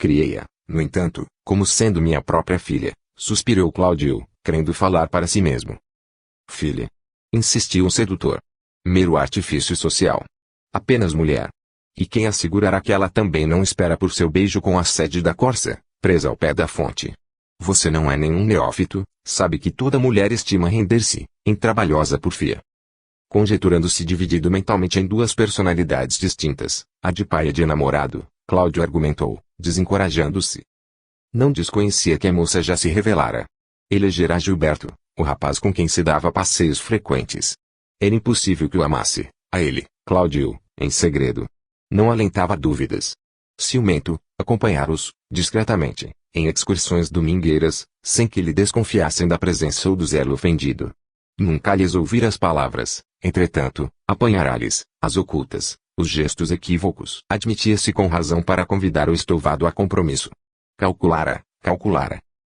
Criei-a, no entanto, como sendo minha própria filha, suspirou Cláudio, querendo falar para si mesmo. Filha. Insistiu o sedutor. Mero artifício social. Apenas mulher. E quem assegurará que ela também não espera por seu beijo com a sede da corça, presa ao pé da fonte? Você não é nenhum neófito, sabe que toda mulher estima render-se, em trabalhosa porfia. Conjeturando-se dividido mentalmente em duas personalidades distintas, a de pai e de namorado, Cláudio argumentou, desencorajando-se. Não desconhecia que a moça já se revelara. Elegera Gilberto, o rapaz com quem se dava passeios frequentes. Era impossível que o amasse, a ele, Cláudio, em segredo. Não alentava dúvidas. Ciumento, acompanhar-os, discretamente, em excursões domingueiras, sem que lhe desconfiassem da presença ou do zelo ofendido. Nunca lhes ouvir as palavras, entretanto, apanhará-lhes, as ocultas, os gestos equívocos. Admitia-se com razão para convidar o estouvado a compromisso. Calculara.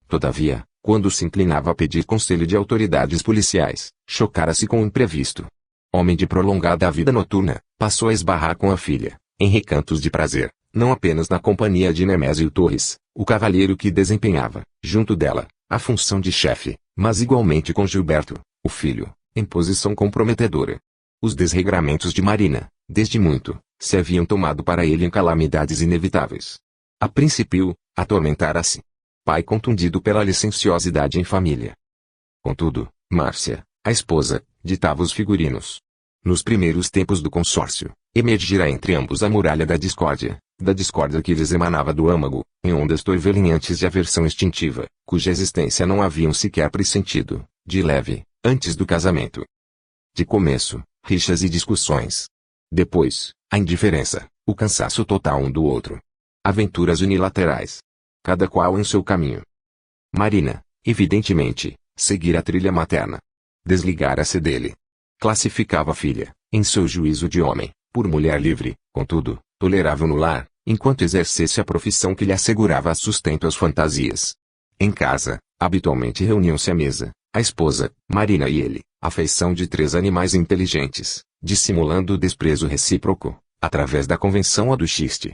Todavia, quando se inclinava a pedir conselho de autoridades policiais, chocara-se com o imprevisto. Homem de prolongada vida noturna, passou a esbarrar com a filha, em recantos de prazer, não apenas na companhia de Nemésio Torres, o cavalheiro que desempenhava, junto dela, a função de chefe, mas igualmente com Gilberto, o filho, em posição comprometedora. Os desregramentos de Marina, desde muito, se haviam tomado para ele em calamidades inevitáveis. A princípio, atormentara-se. Pai contundido pela licenciosidade em família. Contudo, Márcia, a esposa, ditava os figurinos. Nos primeiros tempos do consórcio, emergira entre ambos a muralha da discórdia que lhes emanava do âmago, em ondas toivelinhantes de aversão instintiva, cuja existência não haviam sequer pressentido, de leve, antes do casamento. De começo, rixas e discussões. Depois, a indiferença, o cansaço total um do outro. Aventuras unilaterais. Cada qual em seu caminho. Marina, evidentemente, seguira a trilha materna. Desligara-se dele. Classificava a filha, em seu juízo de homem, por mulher livre, contudo, tolerável no lar, enquanto exercesse a profissão que lhe assegurava sustento às fantasias. Em casa, habitualmente reuniam-se à mesa, a esposa, Marina e ele, a feição de três animais inteligentes, dissimulando o desprezo recíproco, através da convenção a do xiste.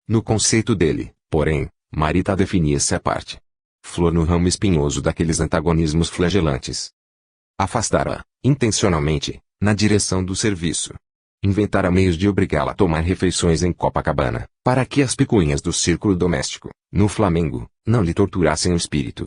No conceito dele, porém, Marita definia-se à parte. Flor no ramo espinhoso daqueles antagonismos flagelantes. Afastara-a, intencionalmente, na direção do serviço. Inventara meios de obrigá-la a tomar refeições em Copacabana, para que as picuinhas do círculo doméstico, no Flamengo, não lhe torturassem o espírito.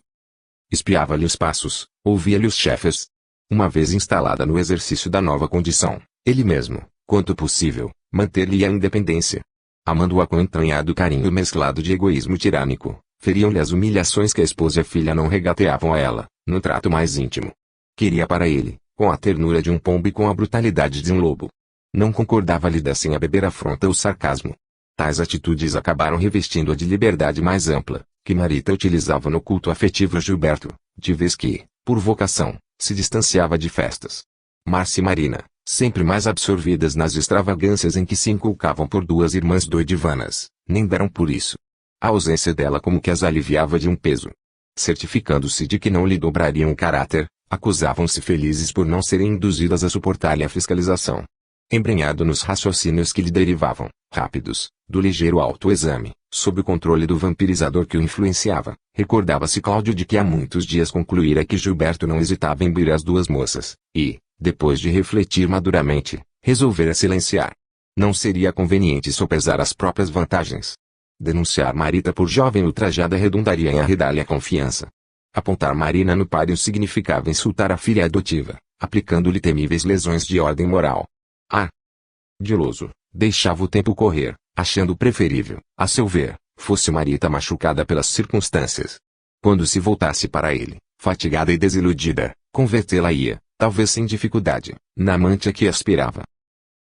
Espiava-lhe os passos, ouvia-lhe os chefes. Uma vez instalada no exercício da nova condição, ele mesmo, quanto possível, manter-lhe a independência. Amando-a com entranhado carinho mesclado de egoísmo tirânico, feriam-lhe as humilhações que a esposa e a filha não regateavam a ela, no trato mais íntimo. Queria para ele, com a ternura de um pombo e com a brutalidade de um lobo. Não concordava-lhe dessem a beber afronta ou sarcasmo. Tais atitudes acabaram revestindo-a de liberdade mais ampla, que Marita utilizava no culto afetivo a Gilberto, de vez que, por vocação, se distanciava de festas. Márcia e Marina, sempre mais absorvidas nas extravagâncias em que se inculcavam por duas irmãs doidivanas, nem deram por isso. A ausência dela como que as aliviava de um peso. Certificando-se de que não lhe dobrariam o caráter, acusavam-se felizes por não serem induzidas a suportar-lhe a fiscalização. Embrenhado nos raciocínios que lhe derivavam, rápidos, do ligeiro autoexame, sob o controle do vampirizador que o influenciava, recordava-se Cláudio de que há muitos dias concluíra que Gilberto não hesitava em vir as duas moças, e, depois de refletir maduramente, resolvera silenciar. Não seria conveniente sopesar as próprias vantagens. Denunciar Marita por jovem ultrajada redundaria em arredar-lhe a confiança. Apontar Marina no páreo significava insultar a filha adotiva, aplicando-lhe temíveis lesões de ordem moral. Diloso, deixava o tempo correr, achando preferível, a seu ver, fosse Marita machucada pelas circunstâncias. Quando se voltasse para ele, fatigada e desiludida, convertê-la-ia, talvez sem dificuldade, na amante a que aspirava.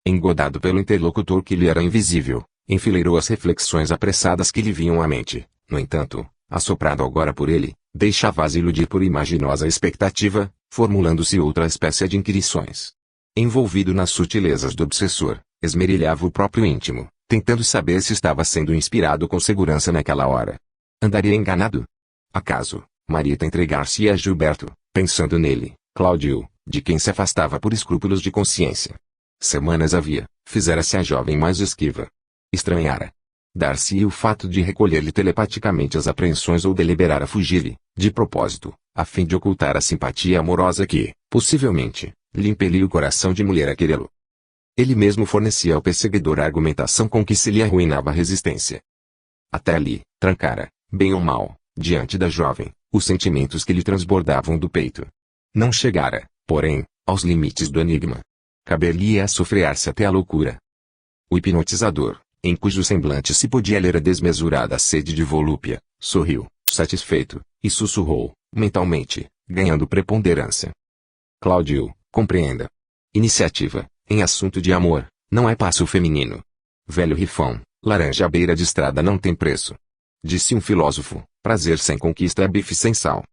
Engodado pelo interlocutor que lhe era invisível, enfileirou as reflexões apressadas que lhe vinham à mente. No entanto, assoprado agora por ele, deixava-as iludir por imaginosa expectativa, formulando-se outra espécie de inquirições. Envolvido nas sutilezas do obsessor, esmerilhava o próprio íntimo, tentando saber se estava sendo inspirado com segurança naquela hora. Andaria enganado? Acaso, Marita entregar-se-ia a Gilberto, pensando nele, Cláudio, de quem se afastava por escrúpulos de consciência. Semanas havia, fizera-se a jovem mais esquiva. Estranhara. Dar-se-ia o fato de recolher-lhe telepaticamente as apreensões ou deliberar a fugir-lhe, de propósito, a fim de ocultar a simpatia amorosa que, possivelmente, lhe impelia o coração de mulher a querê-lo. Ele mesmo fornecia ao perseguidor a argumentação com que se lhe arruinava a resistência. Até ali, trancara, bem ou mal, diante da jovem, os sentimentos que lhe transbordavam do peito. Não chegara, porém, aos limites do enigma. Caber-lhe-ia sofrear-se até a loucura. O hipnotizador, em cujo semblante se podia ler a desmesurada sede de volúpia, sorriu, satisfeito, e sussurrou, mentalmente, ganhando preponderância. Cláudio, compreenda. Iniciativa, em assunto de amor, não é passo feminino. Velho rifão, laranja à beira de estrada não tem preço. Disse um filósofo, prazer sem conquista é bife sem sal.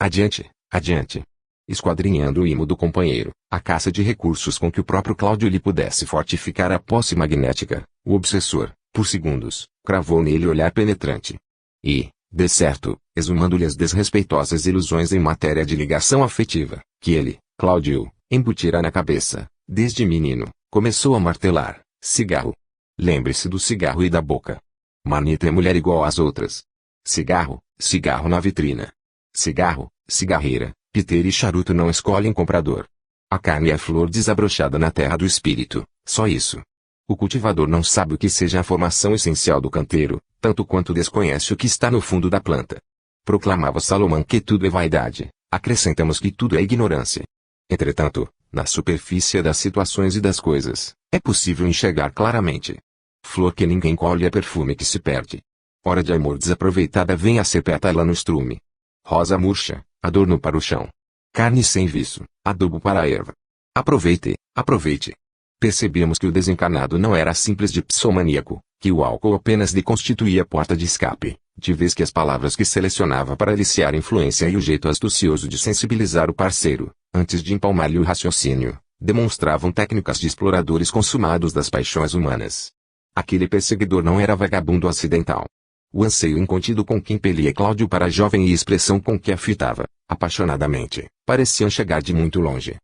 Adiante, adiante. Esquadrinhando o imo do companheiro, a caça de recursos com que o próprio Cláudio lhe pudesse fortificar a posse magnética, o obsessor, por segundos, cravou nele olhar penetrante. E, de certo, exumando-lhe as desrespeitosas ilusões em matéria de ligação afetiva, que ele, Cláudio, embutira na cabeça, desde menino, começou a martelar: cigarro. Lembre-se do cigarro e da boca. Manita é mulher igual às outras. Cigarro, cigarro na vitrina. Cigarro, cigarreira, piteira e charuto não escolhem comprador. A carne é flor desabrochada na terra do espírito, só isso. O cultivador não sabe o que seja a formação essencial do canteiro, tanto quanto desconhece o que está no fundo da planta. Proclamava Salomão que tudo é vaidade, acrescentamos que tudo é ignorância. Entretanto, na superfície das situações e das coisas, é possível enxergar claramente. Flor que ninguém colhe é perfume que se perde. Hora de amor desaproveitada vem a ser pétala no estrume. Rosa murcha, adorno para o chão. Carne sem viço, adubo para a erva. Aproveite, aproveite. Percebíamos que o desencarnado não era simples dipsomaníaco, que o álcool apenas lhe constituía porta de escape, de vez que as palavras que selecionava para aliciar influência e o jeito astucioso de sensibilizar o parceiro, antes de empalmar-lhe o raciocínio, demonstravam técnicas de exploradores consumados das paixões humanas. Aquele perseguidor não era vagabundo acidental. O anseio incontido com que impelia Cláudio para a jovem e a expressão com que a fitava, apaixonadamente, pareciam chegar de muito longe.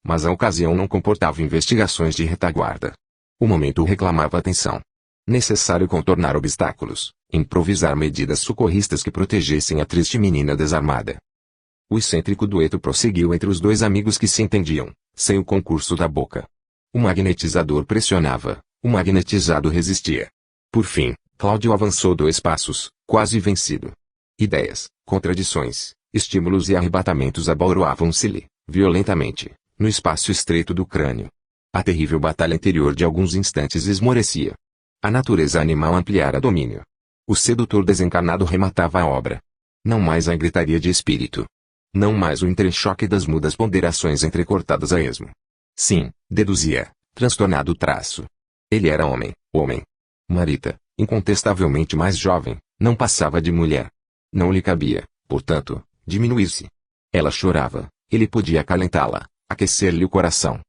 Mas a ocasião não comportava investigações de retaguarda. O momento reclamava atenção. Necessário contornar obstáculos, improvisar medidas socorristas que protegessem a triste menina desarmada. O excêntrico dueto prosseguiu entre os dois amigos que se entendiam, sem o concurso da boca. O magnetizador pressionava, o magnetizado resistia. Por fim, Cláudio avançou 2 passos, quase vencido. Ideias, contradições, estímulos e arrebatamentos abauroavam-se-lhe, violentamente, no espaço estreito do crânio. A terrível batalha interior de alguns instantes esmorecia. A natureza animal ampliara domínio. O sedutor desencarnado rematava a obra. Não mais a gritaria de espírito. Não mais o entrechoque das mudas ponderações entrecortadas a esmo. Sim, deduzia, transtornado o traço. Ele era homem, homem. Marita, incontestavelmente mais jovem, não passava de mulher. Não lhe cabia, portanto, diminuir-se. Ela chorava, ele podia acalentá-la, aquecer-lhe o coração.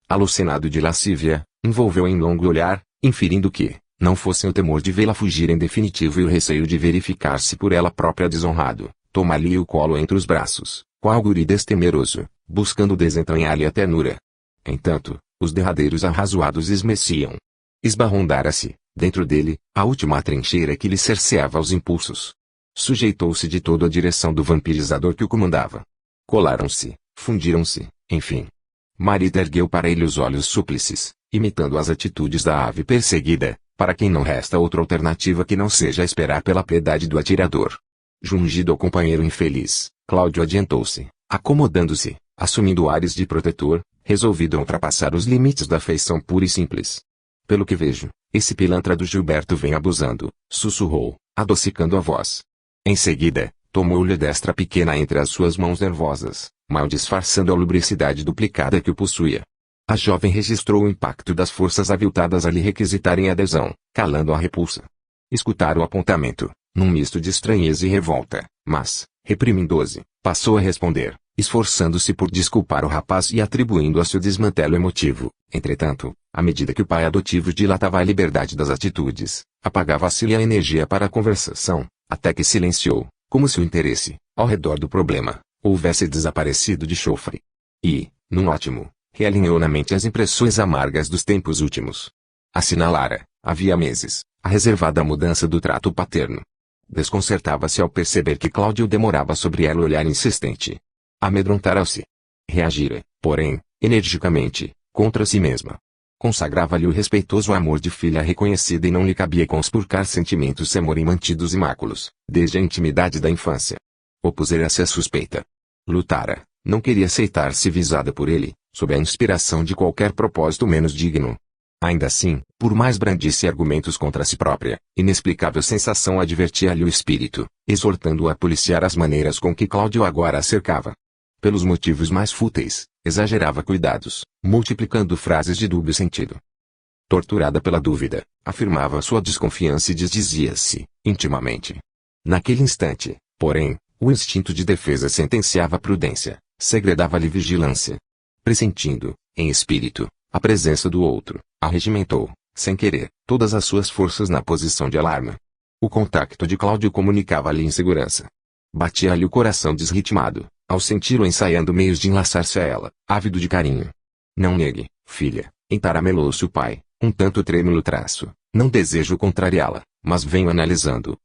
Alucinado de lascívia, envolveu em longo olhar, inferindo que, não fosse o temor de vê-la fugir em definitivo e o receio de verificar-se por ela própria desonrado, tomar-lhe o colo entre os braços, qual guri destemeroso, buscando desentranhar-lhe a ternura. Entanto, os derradeiros arrazoados esmeciam. Esbarrondara-se, dentro dele, a última trincheira que lhe cerceava os impulsos. Sujeitou-se de todo à direção do vampirizador que o comandava. Colaram-se, fundiram-se, enfim. Marita ergueu para ele os olhos súplices, imitando as atitudes da ave perseguida, para quem não resta outra alternativa que não seja esperar pela piedade do atirador. Jungido ao companheiro infeliz, Cláudio adiantou-se, acomodando-se, assumindo ares de protetor, resolvido a ultrapassar os limites da afeição pura e simples. Pelo que vejo, esse pilantra do Gilberto vem abusando, sussurrou, adocicando a voz. Em seguida, tomou-lhe a destra pequena entre as suas mãos nervosas, mal disfarçando a lubricidade duplicada que o possuía. A jovem registrou o impacto das forças aviltadas a lhe requisitarem adesão, calando a repulsa. Escutara o apontamento, num misto de estranheza e revolta, mas, reprimindo-se, passou a responder, esforçando-se por desculpar o rapaz e atribuindo a seu desmantelo emotivo. Entretanto, à medida que o pai adotivo dilatava a liberdade das atitudes, apagava-se-lhe a energia para a conversação, até que silenciou, como se o interesse, ao redor do problema, houvesse desaparecido de chofre. E, num ótimo, realinhou na mente as impressões amargas dos tempos últimos. Assinalara, havia meses, a reservada mudança do trato paterno. Desconcertava-se ao perceber que Cláudio demorava sobre ela o olhar insistente. Amedrontara-se. Reagira, porém, energicamente, contra si mesma. Consagrava-lhe o respeitoso amor de filha reconhecida e não lhe cabia conspurcar sentimentos semorem mantidos imáculos, desde a intimidade da infância. Opusera-se à suspeita. Lutara, não queria aceitar-se visada por ele, sob a inspiração de qualquer propósito menos digno. Ainda assim, por mais brandisse argumentos contra si própria, inexplicável sensação advertia-lhe o espírito, exortando-o a policiar as maneiras com que Cláudio agora a cercava. Pelos motivos mais fúteis, exagerava cuidados, multiplicando frases de dúbio sentido. Torturada pela dúvida, afirmava sua desconfiança e desdizia-se, intimamente. Naquele instante, porém, o instinto de defesa sentenciava a prudência, segredava-lhe vigilância. Pressentindo, em espírito, a presença do outro, arregimentou, sem querer, todas as suas forças na posição de alarme. O contacto de Cláudio comunicava-lhe insegurança. Batia-lhe o coração desritmado, ao sentir-o ensaiando meios de enlaçar-se a ela, ávido de carinho. Não negue, filha, entaramelou-se o pai, um tanto trêmulo traço. Não desejo contrariá-la, mas venho analisando.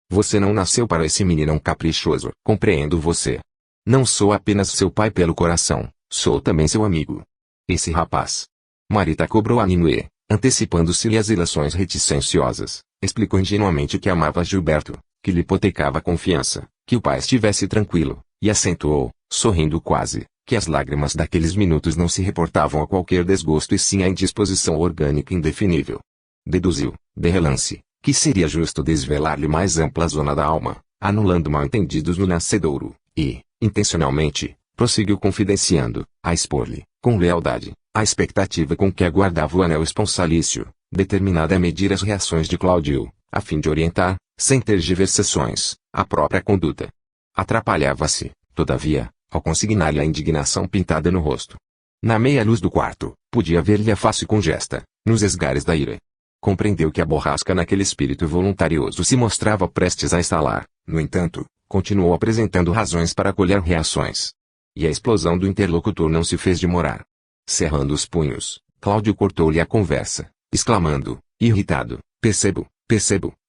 Você não nasceu para esse meninão caprichoso. Compreendo você. Não sou apenas seu pai pelo coração, sou também seu amigo. Esse rapaz. Marita cobrou a Ninue, antecipando-se-lhe as ilações reticenciosas, explicou ingenuamente que amava Gilberto, que lhe hipotecava a confiança, que o pai estivesse tranquilo, e acentuou, sorrindo quase, que as lágrimas daqueles minutos não se reportavam a qualquer desgosto e sim à indisposição orgânica indefinível. Deduziu, de relance, que seria justo desvelar-lhe mais ampla zona da alma, anulando mal-entendidos no nascedouro, e, intencionalmente, prosseguiu confidenciando, a expor-lhe, com lealdade, a expectativa com que aguardava o anel esponsalício, determinada a medir as reações de Cláudio, a fim de orientar, sem tergiversações, a própria conduta. Atrapalhava-se, todavia, ao consignar-lhe a indignação pintada no rosto. Na meia-luz do quarto, podia ver-lhe a face congesta, nos esgares da ira. Compreendeu que a borrasca naquele espírito voluntarioso se mostrava prestes a estalar, no entanto, continuou apresentando razões para colher reações. E a explosão do interlocutor não se fez demorar. Cerrando os punhos, Cláudio cortou-lhe a conversa, exclamando, irritado, percebo,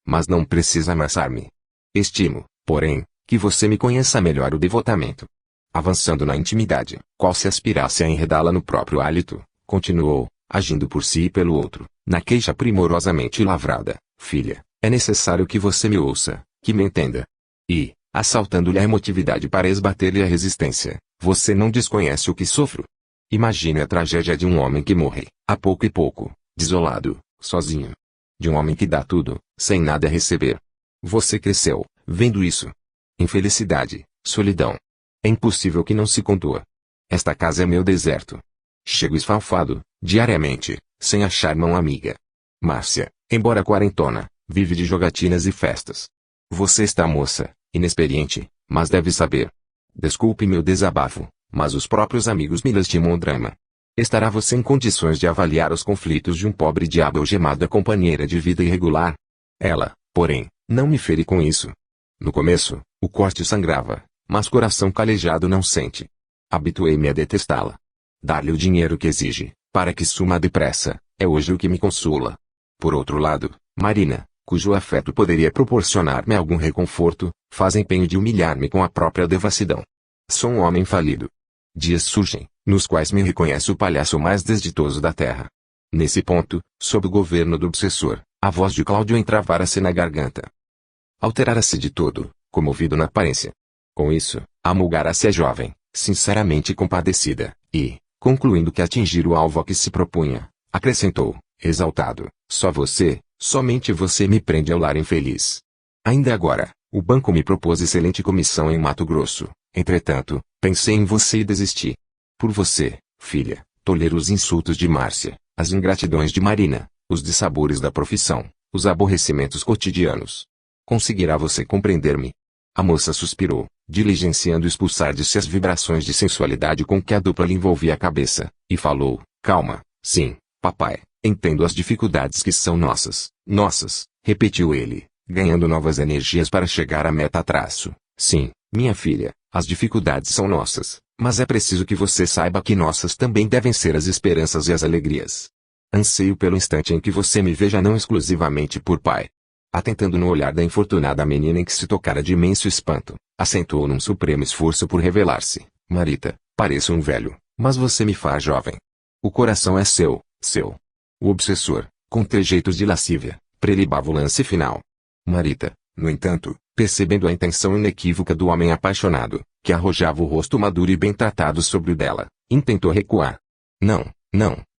mas não precisa amassar-me. Estimo, porém, que você me conheça melhor o devotamento. Avançando na intimidade, qual se aspirasse a enredá-la no próprio hálito, continuou, agindo por si e pelo outro, na queixa primorosamente lavrada, filha, é necessário que você me ouça, que me entenda. E, assaltando-lhe a emotividade para esbater-lhe a resistência, você não desconhece o que sofro? Imagine a tragédia de um homem que morre, a pouco e pouco, desolado, sozinho. De um homem que dá tudo, sem nada a receber. Você cresceu, vendo isso. Infelicidade, solidão. É impossível que não se contua. Esta casa é meu deserto. Chego esfalfado, diariamente, sem achar mão amiga. Márcia, embora quarentona, vive de jogatinas e festas. Você está moça, inexperiente, mas deve saber. Desculpe meu desabafo, mas os próprios amigos me lastimam o drama. Estará você em condições de avaliar os conflitos de um pobre diabo algemado à companheira de vida irregular? Ela, porém, não me fere com isso. No começo, o corte sangrava, mas coração calejado não sente. Habituei-me a detestá-la. Dar-lhe o dinheiro que exige, para que suma depressa, é hoje o que me consola. Por outro lado, Marina, cujo afeto poderia proporcionar-me algum reconforto, faz empenho de humilhar-me com a própria devassidão. Sou um homem falido. Dias surgem, nos quais me reconhece o palhaço mais desditoso da terra. Nesse ponto, sob o governo do obsessor, a voz de Cláudio entravara-se na garganta. Alterara-se de todo, comovido na aparência. Com isso, amulgara-se a jovem, sinceramente compadecida, e, concluindo que atingir o alvo a que se propunha, acrescentou, exaltado, só você, somente você me prende ao lar infeliz. Ainda agora, o banco me propôs excelente comissão em Mato Grosso, entretanto, pensei em você e desisti. Por você, filha, tolero os insultos de Márcia, as ingratidões de Marina, os dissabores da profissão, os aborrecimentos cotidianos. Conseguirá você compreender-me? A moça suspirou, diligenciando expulsar de si as vibrações de sensualidade com que a dupla lhe envolvia a cabeça, e falou, calma, sim, papai, entendo as dificuldades que são nossas, repetiu ele, ganhando novas energias para chegar à meta a traço. Sim, minha filha, as dificuldades são nossas, mas é preciso que você saiba que nossas também devem ser as esperanças e as alegrias. Anseio pelo instante em que você me veja não exclusivamente por pai. Atentando no olhar da infortunada menina em que se tocara de imenso espanto, acentuou num supremo esforço por revelar-se. Marita, pareço um velho, mas você me faz jovem. O coração é seu. O obsessor, com trejeitos de lascívia, prelibava o lance final. Marita, no entanto, percebendo a intenção inequívoca do homem apaixonado, que arrojava o rosto maduro e bem tratado sobre o dela, intentou recuar. Não,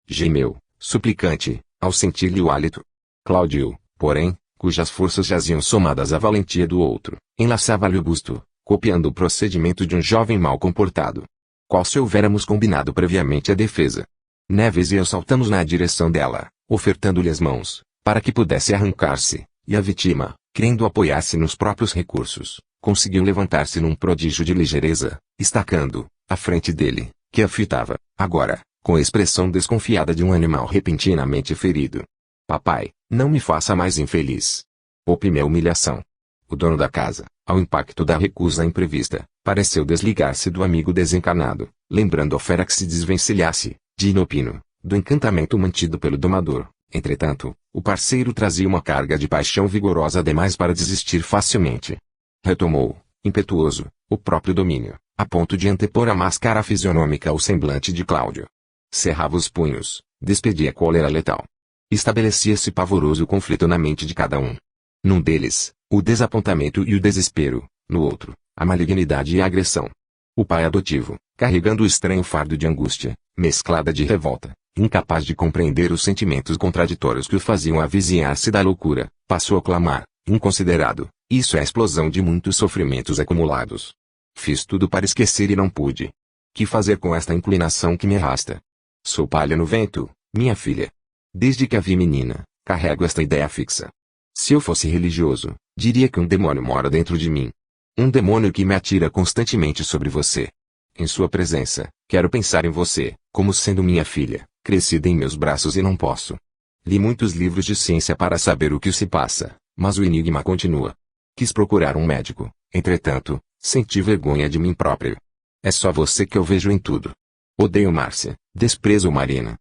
gemeu, suplicante, ao sentir-lhe o hálito. Cláudio, porém, cujas forças jaziam somadas à valentia do outro, enlaçava-lhe o busto, copiando o procedimento de um jovem mal comportado. Qual se houvéramos combinado previamente a defesa. Neves e eu saltamos na direção dela, ofertando-lhe as mãos, para que pudesse arrancar-se, e a vítima, querendo apoiar-se nos próprios recursos, conseguiu levantar-se num prodígio de ligeireza, estacando, à frente dele, que a fitava, agora, com a expressão desconfiada de um animal repentinamente ferido. Papai, não me faça mais infeliz. Oprime a humilhação. O dono da casa, ao impacto da recusa imprevista, pareceu desligar-se do amigo desencarnado, lembrando a fera que se desvencilhasse, de inopino, do encantamento mantido pelo domador. Entretanto, o parceiro trazia uma carga de paixão vigorosa demais para desistir facilmente. Retomou, impetuoso, o próprio domínio, a ponto de antepor a máscara fisionômica ao semblante de Cláudio. Cerrava os punhos, despedia cólera letal. Estabelecia-se pavoroso conflito na mente de cada um. Num deles, o desapontamento e o desespero, no outro, a malignidade e a agressão. O pai adotivo, carregando o estranho fardo de angústia, mesclada de revolta, incapaz de compreender os sentimentos contraditórios que o faziam avizinhar-se da loucura, passou a clamar, inconsiderado, isso é a explosão de muitos sofrimentos acumulados. Fiz tudo para esquecer e não pude. Que fazer com esta inclinação que me arrasta? Sou palha no vento, minha filha. Desde que a vi menina, carrego esta ideia fixa. Se eu fosse religioso, diria que um demônio mora dentro de mim. Um demônio que me atira constantemente sobre você. Em sua presença, quero pensar em você, como sendo minha filha, crescida em meus braços e não posso. Li muitos livros de ciência para saber o que se passa, mas o enigma continua. Quis procurar um médico, entretanto, senti vergonha de mim próprio. É só você que eu vejo em tudo. Odeio Márcia, desprezo Marina.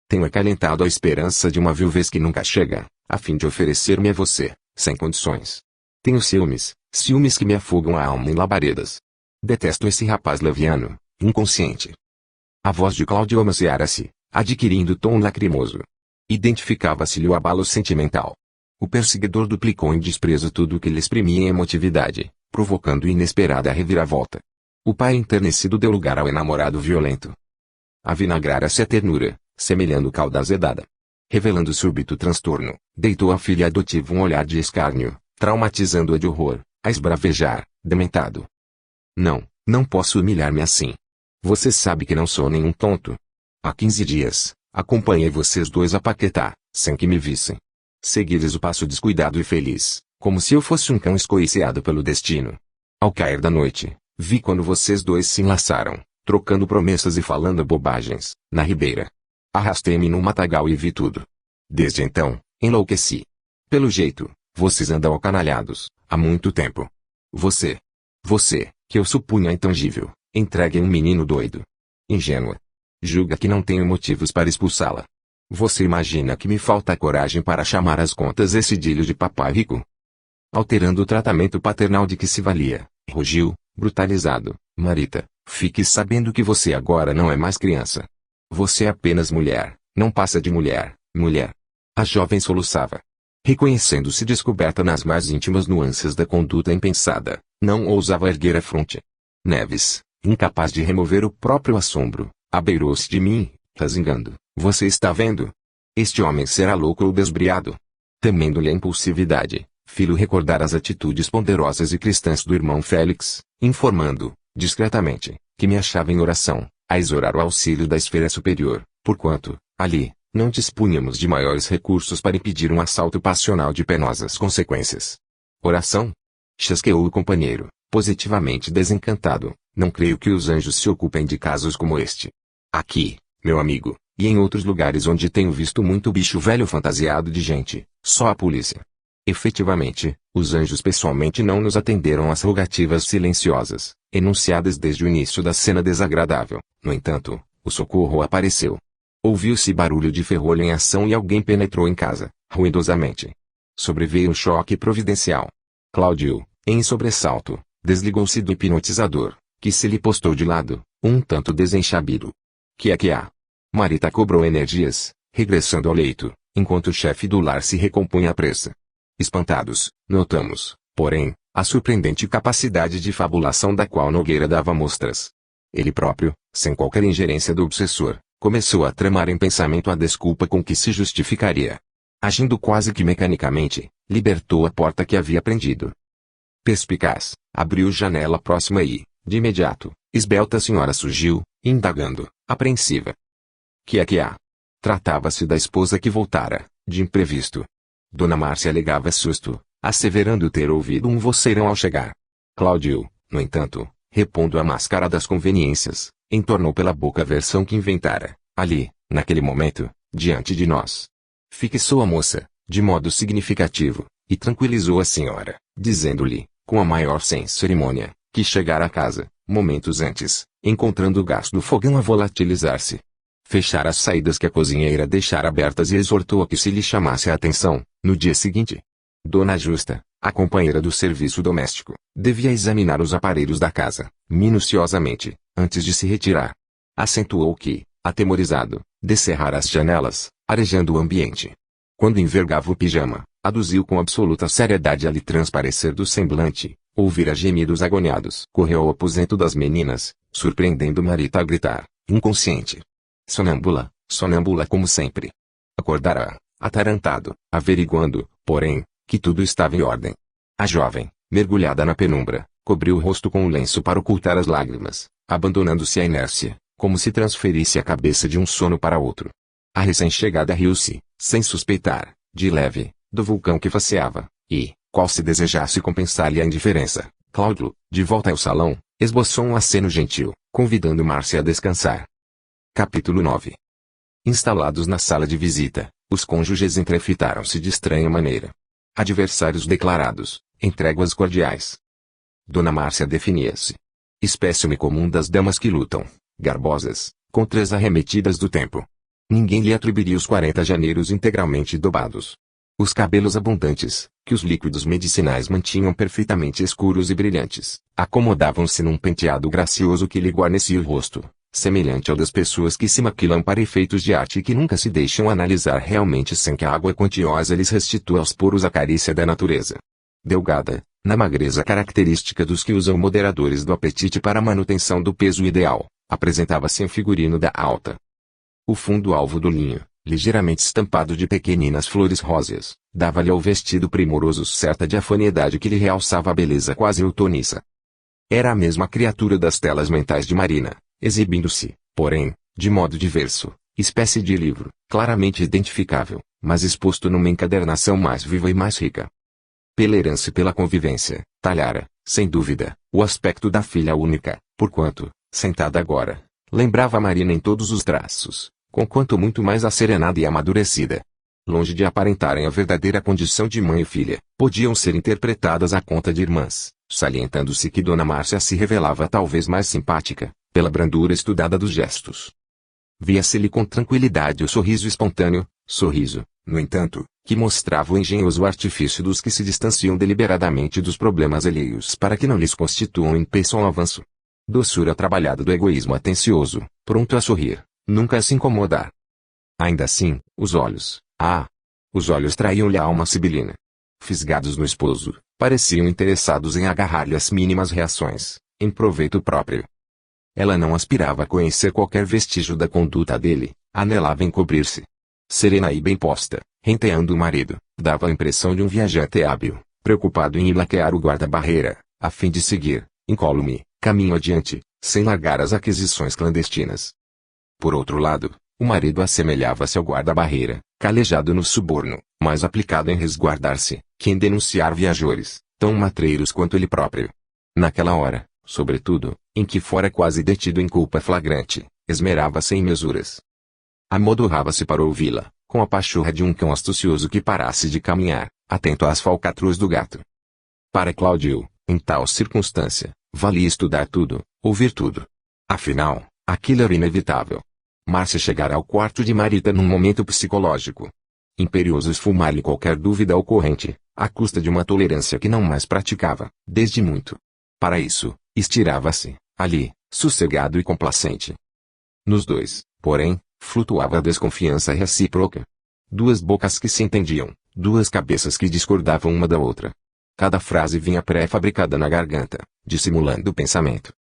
Tenho acalentado a esperança de uma viuvez que nunca chega, a fim de oferecer-me a você, sem condições. Tenho ciúmes que me afogam a alma em labaredas. Detesto esse rapaz leviano, inconsciente. A voz de Cláudio amaciara-se, adquirindo tom lacrimoso. Identificava-se-lhe o abalo sentimental. O perseguidor duplicou em desprezo tudo o que lhe exprimia em emotividade, provocando inesperada reviravolta. O pai enternecido deu lugar ao enamorado violento. Avinagrara-se a ternura, semelhando calda azedada. Revelando súbito transtorno, deitou à filha adotiva um olhar de escárnio, traumatizando-a de horror, a esbravejar, dementado. Não posso humilhar-me assim. Você sabe que não sou nenhum tonto. Há 15 dias, acompanhei vocês dois a Paquetá, sem que me vissem. Segui-lhes o passo descuidado e feliz, como se eu fosse um cão escoiciado pelo destino. Ao cair da noite, vi quando vocês dois se enlaçaram, trocando promessas e falando bobagens, na ribeira. Arrastei-me num matagal e vi tudo. Desde então, enlouqueci. Pelo jeito, vocês andam acanalhados, há muito tempo. Você, que eu supunha intangível, entregue a um menino doido. Ingênua. Julga que não tenho motivos para expulsá-la. Você imagina que me falta coragem para chamar às contas esse idílio de papai rico? Alterando o tratamento paternal de que se valia, rugiu, brutalizado, Marita, fique sabendo que você agora não é mais criança. Você é apenas mulher, não passa de mulher. A jovem soluçava. Reconhecendo-se descoberta nas mais íntimas nuances da conduta impensada, não ousava erguer a fronte. Neves, incapaz de remover o próprio assombro, abeirou-se de mim, resingando. Você está vendo? Este homem será louco ou desbriado. Temendo-lhe a impulsividade, filho recordar as atitudes ponderosas e cristãs do irmão Félix, informando, discretamente, que me achava em oração, a exorar o auxílio da esfera superior, porquanto, ali, não dispunhamos de maiores recursos para impedir um assalto passional de penosas consequências. Oração? Chasqueou o companheiro, positivamente desencantado. Não creio que os anjos se ocupem de casos como este. Aqui, meu amigo, e em outros lugares onde tenho visto muito bicho velho fantasiado de gente, só a polícia. Efetivamente, os anjos pessoalmente não nos atenderam às rogativas silenciosas, enunciadas desde o início da cena desagradável. No entanto, o socorro apareceu. Ouviu-se barulho de ferrolho em ação e alguém penetrou em casa, ruidosamente. Sobreveio um choque providencial. Cláudio, em sobressalto, desligou-se do hipnotizador, que se lhe postou de lado, um tanto desenchabido. Que é que há? Marita cobrou energias, regressando ao leito, enquanto o chefe do lar se recompunha à pressa. Espantados, notamos, porém, a surpreendente capacidade de fabulação da qual Nogueira dava mostras. Ele próprio, sem qualquer ingerência do obsessor, começou a tramar em pensamento a desculpa com que se justificaria. Agindo quase que mecanicamente, libertou a porta que havia prendido. Perspicaz, abriu janela próxima e, de imediato, esbelta senhora surgiu, indagando, apreensiva. Que é que há? Tratava-se da esposa que voltara, de imprevisto. Dona Márcia alegava susto, asseverando ter ouvido um voceirão ao chegar. Cláudio, no entanto, repondo a máscara das conveniências, entornou pela boca a versão que inventara, ali, naquele momento, diante de nós. Fixou a moça, de modo significativo, e tranquilizou a senhora, dizendo-lhe, com a maior sem cerimônia, que chegara a casa, momentos antes, encontrando o gás do fogão a volatilizar-se. Fechara as saídas que a cozinheira deixara abertas e exortou a que se lhe chamasse a atenção, no dia seguinte. Dona Justa, a companheira do serviço doméstico, devia examinar os aparelhos da casa, minuciosamente, antes de se retirar. Acentuou que, atemorizado, descerrara as janelas, arejando o ambiente. Quando envergava o pijama, aduziu com absoluta seriedade a lhe transparecer do semblante, ouvira gemidos agoniados. Correu ao aposento das meninas, surpreendendo Marita a gritar, inconsciente. Sonâmbula, sonâmbula como sempre. Acordara, atarantado, averiguando, porém, que tudo estava em ordem. A jovem, mergulhada na penumbra, cobriu o rosto com um lenço para ocultar as lágrimas, abandonando-se à inércia, como se transferisse a cabeça de um sono para outro. A recém-chegada riu-se, sem suspeitar, de leve, do vulcão que faceava, e, qual se desejasse compensar-lhe a indiferença, Cláudio, de volta ao salão, esboçou um aceno gentil, convidando Márcia a descansar. Capítulo 9. Instalados na sala de visita, os cônjuges entrefitaram-se de estranha maneira. Adversários declarados, em tréguas cordiais. Dona Márcia definia-se. Espécime comum das damas que lutam, garbosas, contra as arremetidas do tempo. Ninguém lhe atribuiria os 40 janeiros integralmente dobados. Os cabelos abundantes, que os líquidos medicinais mantinham perfeitamente escuros e brilhantes, acomodavam-se num penteado gracioso que lhe guarnecia o rosto, semelhante ao das pessoas que se maquilam para efeitos de arte e que nunca se deixam analisar realmente sem que a água quantiosa lhes restitua aos poros a carícia da natureza. Delgada, na magreza característica dos que usam moderadores do apetite para a manutenção do peso ideal, apresentava-se em figurino da alta. O fundo alvo do linho, ligeiramente estampado de pequeninas flores róseas, dava-lhe ao vestido primoroso certa diafaneidade que lhe realçava a beleza quase eutoniça. Era a mesma criatura das telas mentais de Marina, exibindo-se, porém, de modo diverso, espécie de livro, claramente identificável, mas exposto numa encadernação mais viva e mais rica. Pela herança e pela convivência, talhara, sem dúvida, o aspecto da filha única, porquanto, sentada agora, lembrava a Marina em todos os traços, conquanto muito mais asserenada e amadurecida. Longe de aparentarem a verdadeira condição de mãe e filha, podiam ser interpretadas à conta de irmãs, salientando-se que Dona Márcia se revelava talvez mais simpática, pela brandura estudada dos gestos. Via-se-lhe com tranquilidade o sorriso espontâneo, sorriso, no entanto, que mostrava o engenhoso artifício dos que se distanciam deliberadamente dos problemas alheios para que não lhes constituam impeçam ao avanço. Doçura trabalhada do egoísmo atencioso, pronto a sorrir, nunca a se incomodar. Ainda assim, os olhos, os olhos traíam-lhe a alma sibilina. Fisgados no esposo, pareciam interessados em agarrar-lhe as mínimas reações, em proveito próprio. Ela não aspirava a conhecer qualquer vestígio da conduta dele, anelava encobrir-se. Serena e bem posta, renteando o marido, dava a impressão de um viajante hábil, preocupado em laquear o guarda-barreira, a fim de seguir, incólume, caminho adiante, sem largar as aquisições clandestinas. Por outro lado, o marido assemelhava-se ao guarda-barreira, calejado no suborno, mas aplicado em resguardar-se, que em denunciar viajores, tão matreiros quanto ele próprio. Naquela hora, sobretudo, em que fora quase detido em culpa flagrante, esmerava-se em mesuras. Amodorrava-se para ouvi-la, com a pachorra de um cão astucioso que parasse de caminhar, atento às falcatruas do gato. Para Cláudio, em tal circunstância, valia estudar tudo, ouvir tudo. Afinal, aquilo era inevitável. Márcia chegara ao quarto de Marita num momento psicológico imperioso esfumar-lhe qualquer dúvida ocorrente, à custa de uma tolerância que não mais praticava, desde muito. Para isso, estirava-se, ali, sossegado e complacente. Nos dois, porém, flutuava a desconfiança recíproca. Duas bocas que se entendiam, duas cabeças que discordavam uma da outra. Cada frase vinha pré-fabricada na garganta, dissimulando o pensamento.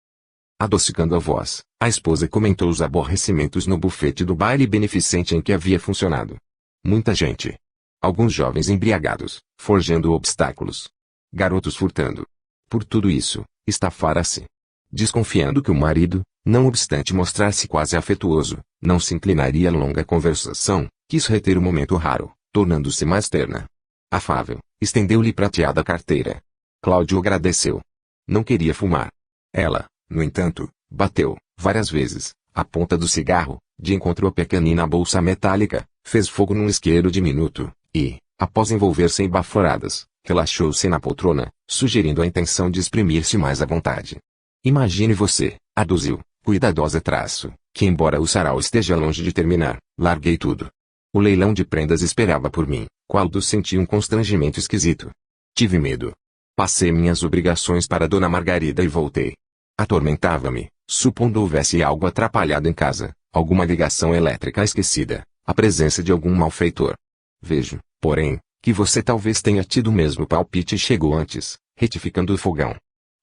Adocicando a voz, a esposa comentou os aborrecimentos no bufete do baile beneficente em que havia funcionado. Muita gente. Alguns jovens embriagados, forjando obstáculos. Garotos furtando. Por tudo isso, estafara-se. Desconfiando que o marido, não obstante mostrar-se quase afetuoso, não se inclinaria à longa conversação, quis reter o momento raro, tornando-se mais terna. Afável, estendeu-lhe prateada carteira. Cláudio agradeceu. Não queria fumar. Ela, no entanto, bateu, várias vezes, a ponta do cigarro, de encontro à pequenina bolsa metálica, fez fogo num isqueiro diminuto, e, após envolver-se em baforadas, relaxou-se na poltrona, sugerindo a intenção de exprimir-se mais à vontade. Imagine você, aduziu, cuidadosa traço, que embora o sarau esteja longe de terminar, larguei tudo. O leilão de prendas esperava por mim, quando senti um constrangimento esquisito. Tive medo. Passei minhas obrigações para Dona Margarida e voltei. Atormentava-me, supondo houvesse algo atrapalhado em casa, alguma ligação elétrica esquecida, a presença de algum malfeitor. Vejo, porém, que você talvez tenha tido o mesmo palpite e chegou antes, retificando o fogão.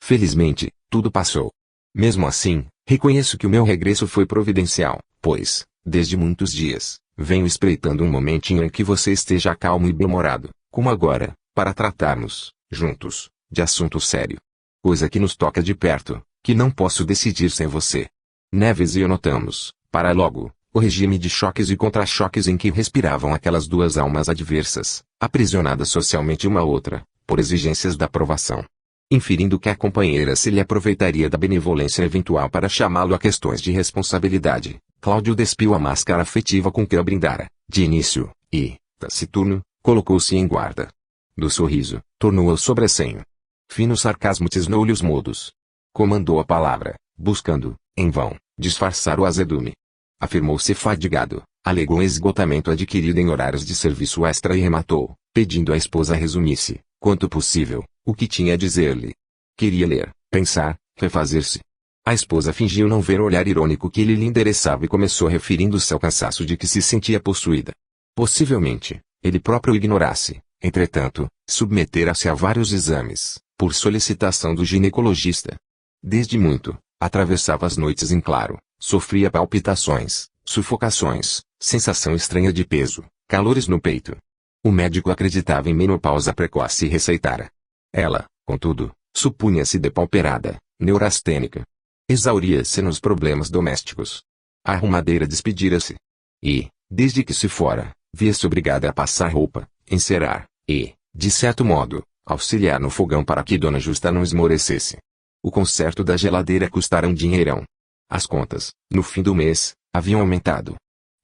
Felizmente, tudo passou. Mesmo assim, reconheço que o meu regresso foi providencial, pois, desde muitos dias, venho espreitando um momentinho em que você esteja calmo e bem-humorado, como agora, para tratarmos, juntos, de assunto sério. Coisa que nos toca de perto, que não posso decidir sem você. Neves e eu notamos, para logo, o regime de choques e contra-choques em que respiravam aquelas duas almas adversas, aprisionadas socialmente uma à outra, por exigências da aprovação. Inferindo que a companheira se lhe aproveitaria da benevolência eventual para chamá-lo a questões de responsabilidade, Cláudio despiu a máscara afetiva com que a brindara, de início, e, taciturno, colocou-se em guarda. Do sorriso, tornou ao sobressenho. Fino sarcasmo tisnou-lhe os modos. Comandou a palavra, buscando, em vão, disfarçar o azedume. Afirmou-se fadigado, alegou esgotamento adquirido em horários de serviço extra e rematou, pedindo à esposa resumisse, quanto possível, o que tinha a dizer-lhe. Queria ler, pensar, refazer-se. A esposa fingiu não ver o olhar irônico que ele lhe endereçava e começou referindo-se ao cansaço de que se sentia possuída. Possivelmente, ele próprio o ignorasse, entretanto, submetera-se a vários exames, por solicitação do ginecologista. Desde muito, atravessava as noites em claro, sofria palpitações, sufocações, sensação estranha de peso, calores no peito. O médico acreditava em menopausa precoce e receitara. Ela, contudo, supunha-se depauperada, neurastênica. Exauria-se nos problemas domésticos. A arrumadeira despedira-se. E, desde que se fora, via-se obrigada a passar roupa, encerar, e, de certo modo, auxiliar no fogão para que Dona Justa não esmorecesse. O conserto da geladeira custara um dinheirão. As contas, no fim do mês, haviam aumentado.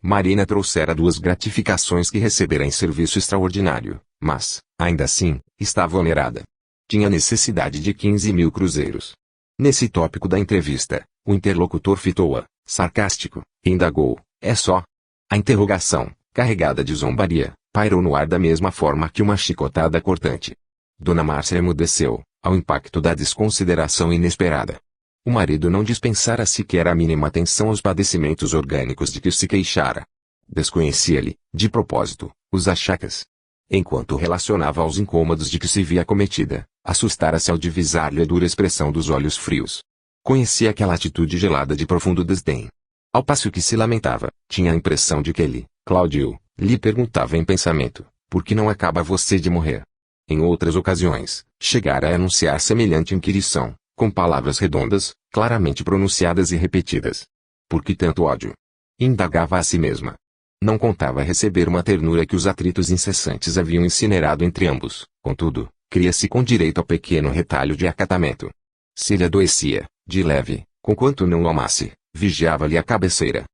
Marina trouxera 2 gratificações que recebera em serviço extraordinário, mas, ainda assim, estava onerada. Tinha necessidade de 15.000 cruzeiros. Nesse tópico da entrevista, o interlocutor fitou-a, sarcástico, e indagou, é só? A interrogação, carregada de zombaria, pairou no ar da mesma forma que uma chicotada cortante. Dona Márcia emudeceu, ao impacto da desconsideração inesperada. O marido não dispensara sequer a mínima atenção aos padecimentos orgânicos de que se queixara. Desconhecia-lhe, de propósito, os achaques. Enquanto relacionava aos incômodos de que se via acometida, assustara-se ao divisar-lhe a dura expressão dos olhos frios. Conhecia aquela atitude gelada de profundo desdém. Ao passo que se lamentava, tinha a impressão de que ele, Cláudio, lhe perguntava em pensamento, por que não acaba você de morrer? Em outras ocasiões, chegara a anunciar semelhante inquirição, com palavras redondas, claramente pronunciadas e repetidas. Por que tanto ódio? Indagava a si mesma. Não contava receber uma ternura que os atritos incessantes haviam incinerado entre ambos, contudo, cria-se com direito ao pequeno retalho de acatamento. Se ele adoecia, de leve, conquanto não o amasse, vigiava-lhe a cabeceira.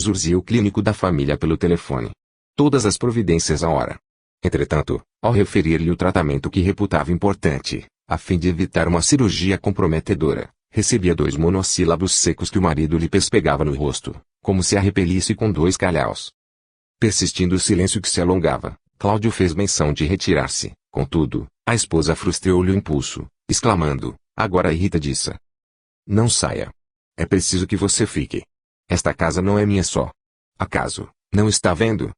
Zurzia o clínico da família pelo telefone. Todas as providências à hora. Entretanto, ao referir-lhe o tratamento que reputava importante, a fim de evitar uma cirurgia comprometedora, recebia 2 monossílabos secos que o marido lhe pespegava no rosto, como se a repelisse com dois calhaus. Persistindo o silêncio que se alongava, Cláudio fez menção de retirar-se. Contudo, a esposa frustrou-lhe o impulso, exclamando, agora irritadiça: não saia. É preciso que você fique. Esta casa não é minha só. Acaso, não está vendo?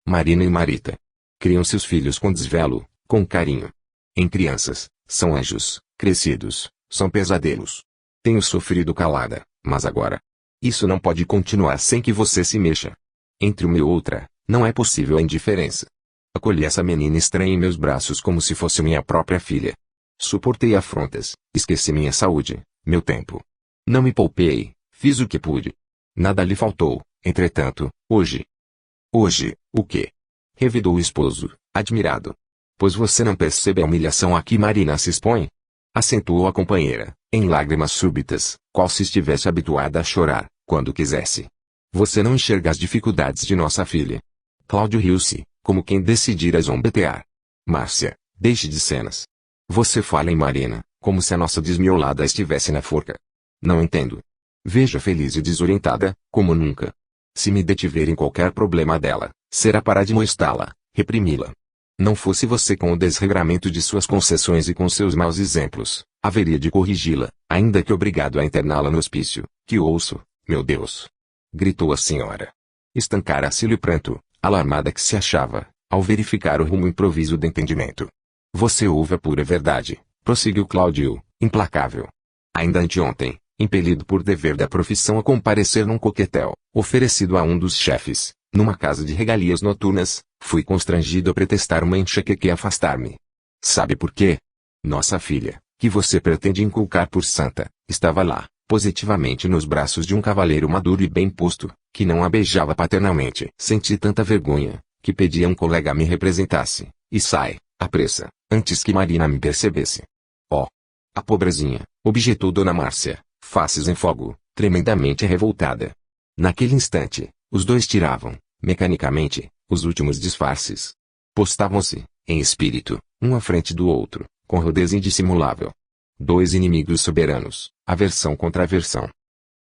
Marina e Marita criam seus filhos com desvelo, com carinho. Em crianças, são anjos, crescidos, são pesadelos. Tenho sofrido calada, mas agora. Isso não pode continuar sem que você se mexa. Entre uma e outra, não é possível a indiferença. Acolhi essa menina estranha em meus braços como se fosse minha própria filha. Suportei afrontas, esqueci minha saúde, meu tempo. Não me poupei, fiz o que pude. Nada lhe faltou, entretanto, hoje. Hoje, o quê? Revidou o esposo, admirado. Pois você não percebe a humilhação a que Marina se expõe? Acentuou a companheira, em lágrimas súbitas, qual se estivesse habituada a chorar, quando quisesse. Você não enxerga as dificuldades de nossa filha. Cláudio riu-se, como quem decidira zombetear. Márcia, deixe de cenas. Você fala em Marina, como se a nossa desmiolada estivesse na forca. Não entendo. Veja feliz e desorientada, como nunca. Se me detiver em qualquer problema dela, será para admoestá-la, reprimi-la. Não fosse você com o desregramento de suas concessões e com seus maus exemplos, haveria de corrigi-la, ainda que obrigado a interná-la no hospício. Que ouço, meu Deus! Gritou a senhora. Estancara-se-lhe o pranto, alarmada que se achava, ao verificar o rumo improviso do entendimento. Você ouve a pura verdade, prosseguiu Cláudio, implacável. Ainda anteontem, impelido por dever da profissão a comparecer num coquetel, oferecido a um dos chefes, numa casa de regalias noturnas, fui constrangido a pretextar uma enxaqueca e afastar-me. Sabe por quê? Nossa filha, que você pretende inculcar por santa, estava lá, positivamente nos braços de um cavalheiro maduro e bem posto, que não a beijava paternalmente. Senti tanta vergonha, que pedi a um colega me representasse, e sai, à pressa, antes que Marina me percebesse. Oh! A pobrezinha, objetou Dona Márcia, faces em fogo, tremendamente revoltada. Naquele instante, os dois tiravam, mecanicamente, os últimos disfarces. Postavam-se, em espírito, um à frente do outro, com rudez indissimulável. Dois inimigos soberanos, aversão contra aversão.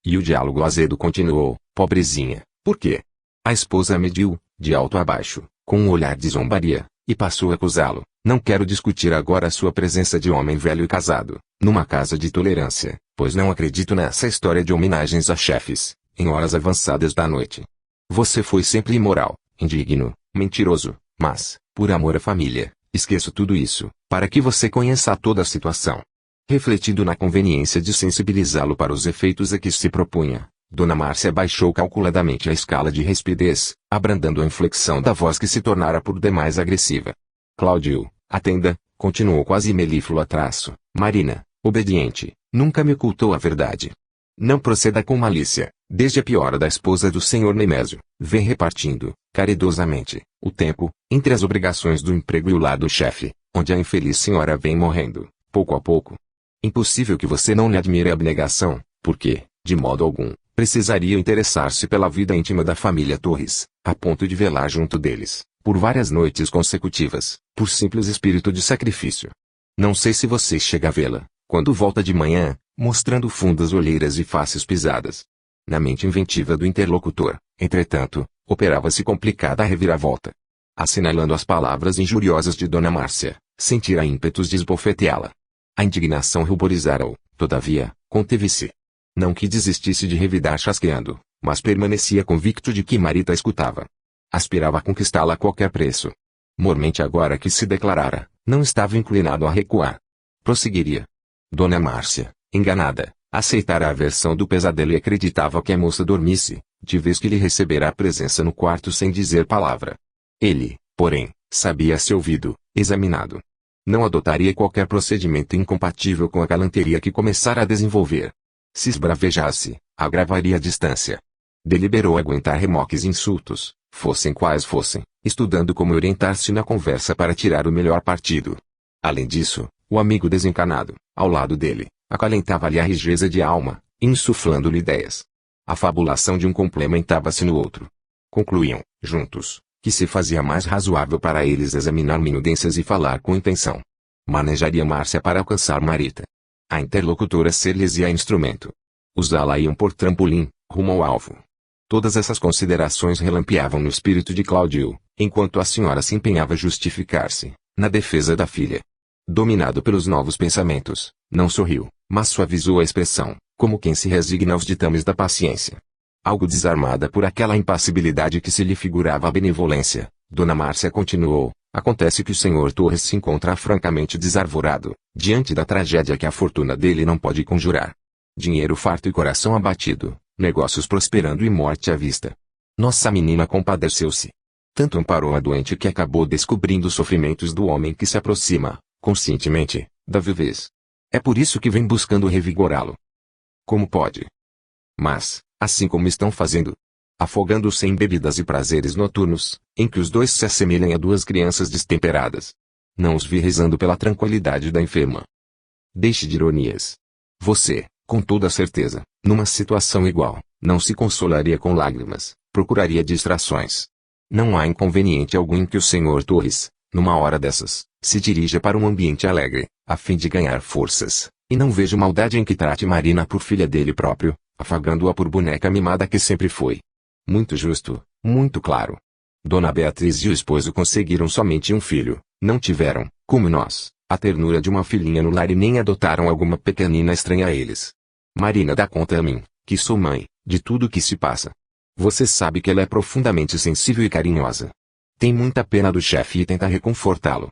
E o diálogo azedo continuou, pobrezinha, por quê? A esposa mediu, de alto a baixo, com um olhar de zombaria, e passou a acusá-lo. Não quero discutir agora a sua presença de homem velho e casado, numa casa de tolerância, pois não acredito nessa história de homenagens a chefes, em horas avançadas da noite. Você foi sempre imoral, indigno, mentiroso, mas, por amor à família, esqueço tudo isso, para que você conheça toda a situação. Refletindo na conveniência de sensibilizá-lo para os efeitos a que se propunha, Dona Márcia baixou calculadamente a escala de rispidez, abrandando a inflexão da voz que se tornara por demais agressiva. Cláudio, atenda, continuou quase melífluo a traço. Marina, obediente, nunca me ocultou a verdade. Não proceda com malícia, desde a piora da esposa do senhor Nemésio, vem repartindo, caridosamente, o tempo, entre as obrigações do emprego e o lado chefe, onde a infeliz senhora vem morrendo, pouco a pouco. Impossível que você não lhe admire a abnegação, porque, de modo algum, precisaria interessar-se pela vida íntima da família Torres, a ponto de velar junto deles, por várias noites consecutivas, por simples espírito de sacrifício. Não sei se você chega a vê-la, quando volta de manhã, mostrando fundas olheiras e faces pisadas. Na mente inventiva do interlocutor, entretanto, operava-se complicada a reviravolta. Assinalando as palavras injuriosas de Dona Márcia, sentira ímpetos de esbofeteá-la. A indignação ruborizara-o, todavia, conteve-se. Não que desistisse de revidar chasqueando, mas permanecia convicto de que Marita escutava. Aspirava a conquistá-la a qualquer preço. Mormente agora que se declarara, não estava inclinado a recuar. Prosseguiria. Dona Márcia, enganada, aceitara a versão do pesadelo e acreditava que a moça dormisse, de vez que lhe recebera a presença no quarto sem dizer palavra. Ele, porém, sabia-se ouvido, examinado. Não adotaria qualquer procedimento incompatível com a galanteria que começara a desenvolver. Se esbravejasse, agravaria a distância. Deliberou aguentar remoques e insultos, fossem quais fossem, estudando como orientar-se na conversa para tirar o melhor partido. Além disso, o amigo desencanado, ao lado dele, acalentava-lhe a rigidez de alma, insuflando-lhe ideias. A fabulação de um complementava-se no outro. Concluíam, juntos, que se fazia mais razoável para eles examinar minudências e falar com intenção. Manejaria Márcia para alcançar Marita. A interlocutora ser-lhes-ia instrumento. Usá-la iam por trampolim, rumo ao alvo. Todas essas considerações relampeavam no espírito de Cláudio, enquanto a senhora se empenhava a justificar-se, na defesa da filha. Dominado pelos novos pensamentos, não sorriu, mas suavizou a expressão, como quem se resigna aos ditames da paciência. Algo desarmada por aquela impassibilidade que se lhe figurava a benevolência, Dona Márcia continuou: acontece que o Sr. Torres se encontra francamente desarvorado, diante da tragédia que a fortuna dele não pode conjurar. Dinheiro farto e coração abatido, negócios prosperando e morte à vista. Nossa menina compadeceu-se. Tanto amparou a doente que acabou descobrindo os sofrimentos do homem que se aproxima, conscientemente, da viuvez. É por isso que vem buscando revigorá-lo. Como pode? Mas, assim como estão fazendo, afogando-se em bebidas e prazeres noturnos, em que os dois se assemelham a duas crianças destemperadas. Não os vi rezando pela tranquilidade da enferma. Deixe de ironias. Você, com toda certeza, numa situação igual, não se consolaria com lágrimas, procuraria distrações. Não há inconveniente algum em que o Sr. Torres, numa hora dessas, se dirija para um ambiente alegre, a fim de ganhar forças, e não vejo maldade em que trate Marina por filha dele próprio, afagando-a por boneca mimada que sempre foi. Muito justo, muito claro. Dona Beatriz e o esposo conseguiram somente um filho, não tiveram, como nós, a ternura de uma filhinha no lar e nem adotaram alguma pequenina estranha a eles. Marina dá conta a mim, que sou mãe, de tudo o que se passa. Você sabe que ela é profundamente sensível e carinhosa. Tem muita pena do chefe e tenta reconfortá-lo.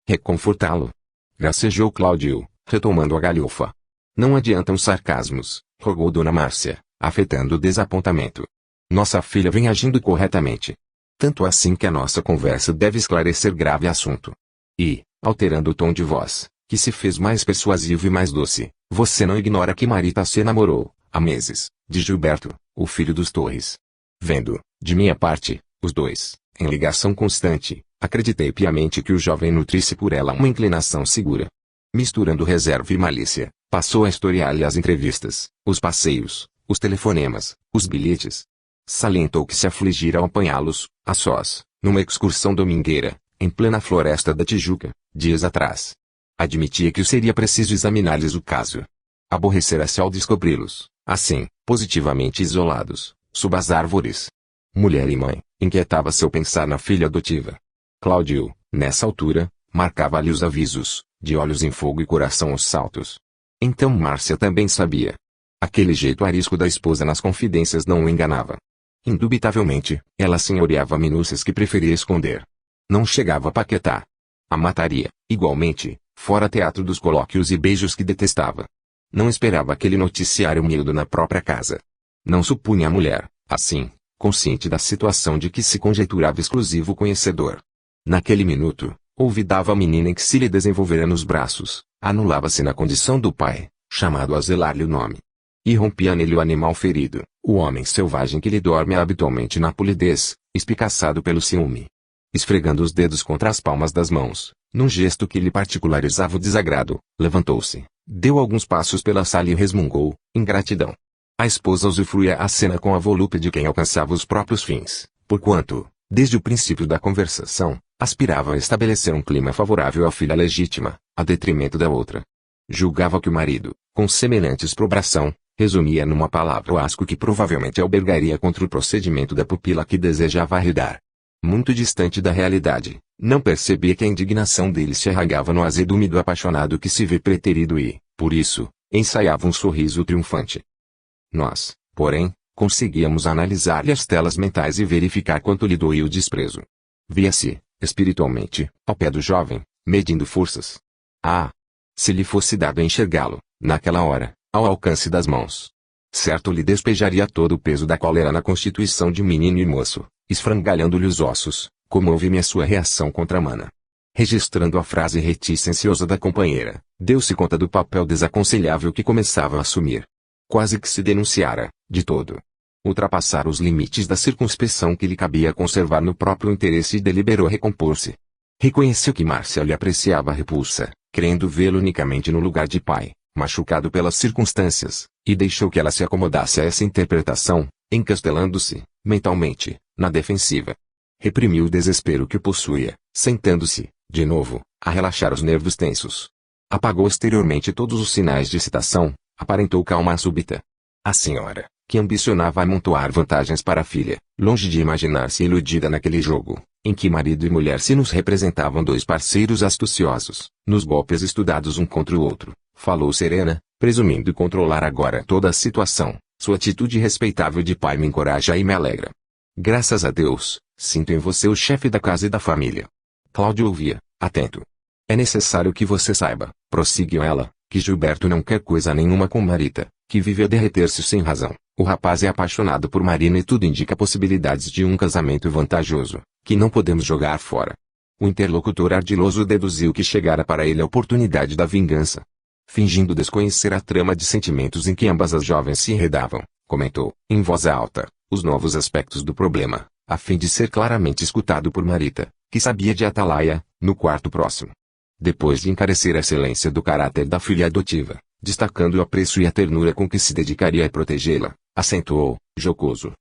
Reconfortá-lo? Gracejou Cláudio, retomando a galhofa. Não adiantam sarcasmos, rogou Dona Márcia, afetando o desapontamento. Nossa filha vem agindo corretamente. Tanto assim que a nossa conversa deve esclarecer grave assunto. E, alterando o tom de voz, que se fez mais persuasivo e mais doce, você não ignora que Marita se namorou, há meses, de Gilberto, o filho dos Torres. Vendo, de minha parte, os dois, em ligação constante, acreditei piamente que o jovem nutrisse por ela uma inclinação segura. Misturando reserva e malícia, passou a historiar-lhe as entrevistas, os passeios, os telefonemas, os bilhetes. Salientou que se afligira ao apanhá-los, a sós, numa excursão domingueira, em plena floresta da Tijuca, dias atrás. Admitia que seria preciso examinar-lhes o caso. Aborrecera-se ao descobri-los, assim, positivamente isolados, sob as árvores. Mulher e mãe, inquietava-se ao pensar na filha adotiva. Cláudio, nessa altura, marcava-lhe os avisos, de olhos em fogo e coração aos saltos. Então Márcia também sabia. Aquele jeito arisco da esposa nas confidências não o enganava. Indubitavelmente, ela senhoreava minúcias que preferia esconder. Não chegava a paquetar. A mataria, igualmente, fora teatro dos colóquios e beijos que detestava. Não esperava aquele noticiário miúdo na própria casa. Não supunha a mulher, assim, consciente da situação de que se conjecturava exclusivo conhecedor. Naquele minuto, olvidava a menina em que se lhe desenvolvera nos braços, anulava-se na condição do pai, chamado a zelar-lhe o nome. E rompia nele o animal ferido, o homem selvagem que lhe dorme habitualmente na polidez, espicaçado pelo ciúme. Esfregando os dedos contra as palmas das mãos, num gesto que lhe particularizava o desagrado, levantou-se, deu alguns passos pela sala e resmungou, ingratidão. A esposa usufruía a cena com a volúpia de quem alcançava os próprios fins, porquanto, desde o princípio da conversação, aspirava a estabelecer um clima favorável à filha legítima, a detrimento da outra. Julgava que o marido, com semelhante exprobração, resumia numa palavra o asco que provavelmente albergaria contra o procedimento da pupila que desejava arredar. Muito distante da realidade, não percebia que a indignação dele se arraigava no azedume do apaixonado que se vê preterido e, por isso, ensaiava um sorriso triunfante. Nós, porém, conseguíamos analisar-lhe as telas mentais e verificar quanto lhe doía o desprezo. Via-se, espiritualmente, ao pé do jovem, medindo forças. Ah! Se lhe fosse dado a enxergá-lo, naquela hora, ao alcance das mãos. Certo lhe despejaria todo o peso da cólera na constituição de menino e moço, esfrangalhando-lhe os ossos, comove-me a sua reação contra a mana. Registrando a frase reticenciosa da companheira, deu-se conta do papel desaconselhável que começava a assumir. Quase que se denunciara, de todo. Ultrapassara os limites da circunspeção que lhe cabia conservar no próprio interesse e deliberou recompor-se. Reconheceu que Márcia lhe apreciava a repulsa, crendo vê-lo unicamente no lugar de pai, machucado pelas circunstâncias, e deixou que ela se acomodasse a essa interpretação, encastelando-se, mentalmente, na defensiva. Reprimiu o desespero que o possuía, sentando-se, de novo, a relaxar os nervos tensos. Apagou exteriormente todos os sinais de excitação, aparentou calma súbita. A senhora, que ambicionava amontoar vantagens para a filha, longe de imaginar-se iludida naquele jogo, em que marido e mulher se nos representavam dois parceiros astuciosos, nos golpes estudados um contra o outro, falou serena, presumindo controlar agora toda a situação. Sua atitude respeitável de pai me encoraja e me alegra. Graças a Deus, sinto em você o chefe da casa e da família. Cláudio ouvia, atento. É necessário que você saiba, prosseguiu ela, que Gilberto não quer coisa nenhuma com Marita, que vive a derreter-se sem razão. O rapaz é apaixonado por Marina e tudo indica possibilidades de um casamento vantajoso, que não podemos jogar fora. O interlocutor ardiloso deduziu que chegara para ele a oportunidade da vingança. Fingindo desconhecer a trama de sentimentos em que ambas as jovens se enredavam, comentou, em voz alta, os novos aspectos do problema, a fim de ser claramente escutado por Marita, que sabia de Atalaia, no quarto próximo. Depois de encarecer a excelência do caráter da filha adotiva, destacando o apreço e a ternura com que se dedicaria a protegê-la, acentuou, jocoso,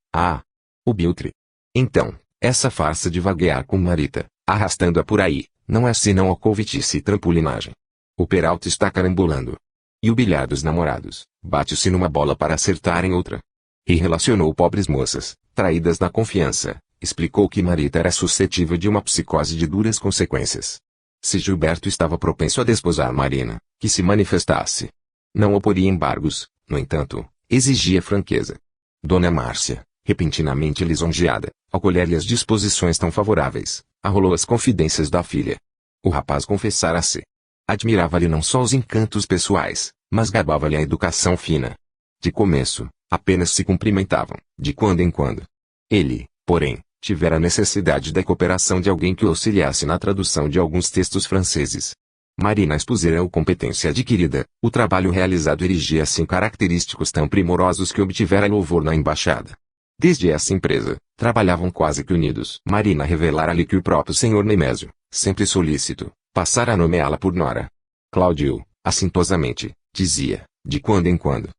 o Biltre. Então, essa farsa de vaguear com Marita, arrastando-a por aí, não é senão alcovitice e trampolinagem. O Peralta está carambolando. E o bilhar dos namorados, bate-se numa bola para acertar em outra. E relacionou pobres moças, traídas na confiança, explicou que Marita era suscetível de uma psicose de duras consequências. Se Gilberto estava propenso a desposar Marina, que se manifestasse. Não oporia embargos, no entanto, exigia franqueza. Dona Márcia, repentinamente lisonjeada, ao colher-lhe as disposições tão favoráveis, arrolou as confidências da filha. O rapaz confessara-se. Admirava-lhe não só os encantos pessoais, mas gabava-lhe a educação fina. De começo, apenas se cumprimentavam, de quando em quando. Ele, porém, tivera necessidade da cooperação de alguém que o auxiliasse na tradução de alguns textos franceses. Marina expusera a competência adquirida, o trabalho realizado erigia-se em característicos tão primorosos que obtivera louvor na embaixada. Desde essa empresa, trabalhavam quase que unidos. Marina revelara-lhe que o próprio senhor Nemésio, sempre solícito, passara a nomeá-la por nora. Cláudio, assintosamente, dizia, de quando em quando.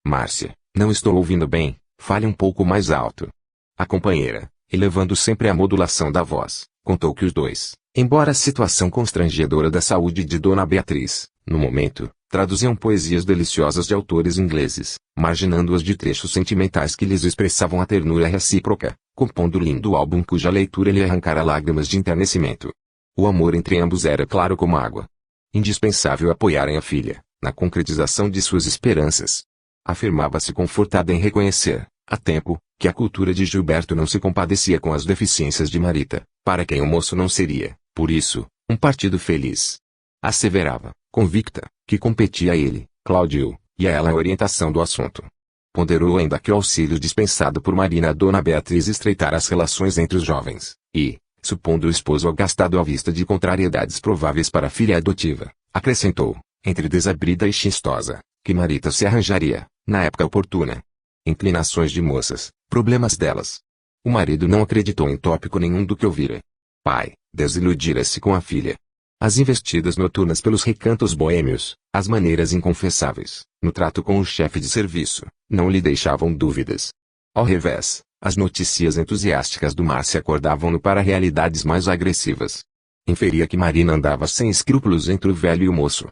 Márcia, não estou ouvindo bem, fale um pouco mais alto. A companheira, elevando sempre a modulação da voz, contou que os dois, embora a situação constrangedora da saúde de Dona Beatriz, no momento, traduziam poesias deliciosas de autores ingleses, marginando-as de trechos sentimentais que lhes expressavam a ternura recíproca, compondo lindo álbum cuja leitura lhe arrancara lágrimas de enternecimento. O amor entre ambos era claro como água. Indispensável apoiarem a filha, na concretização de suas esperanças. Afirmava-se confortada em reconhecer, a tempo, que a cultura de Gilberto não se compadecia com as deficiências de Marita, para quem o moço não seria, por isso, um partido feliz. Asseverava, convicta, que competia a ele, Cláudio, e a ela a orientação do assunto. Ponderou ainda que o auxílio dispensado por Marina a Dona Beatriz estreitara as relações entre os jovens, e, supondo o esposo agastado à vista de contrariedades prováveis para a filha adotiva, acrescentou, entre desabrida e chistosa, que Marita se arranjaria, na época oportuna. Inclinações de moças, problemas delas. O marido não acreditou em tópico nenhum do que ouvira. Pai, desiludira-se com a filha. As investidas noturnas pelos recantos boêmios, as maneiras inconfessáveis, no trato com o chefe de serviço, não lhe deixavam dúvidas. Ao revés, as notícias entusiásticas do mar se acordavam-no para realidades mais agressivas. Inferia que Marina andava sem escrúpulos entre o velho e o moço.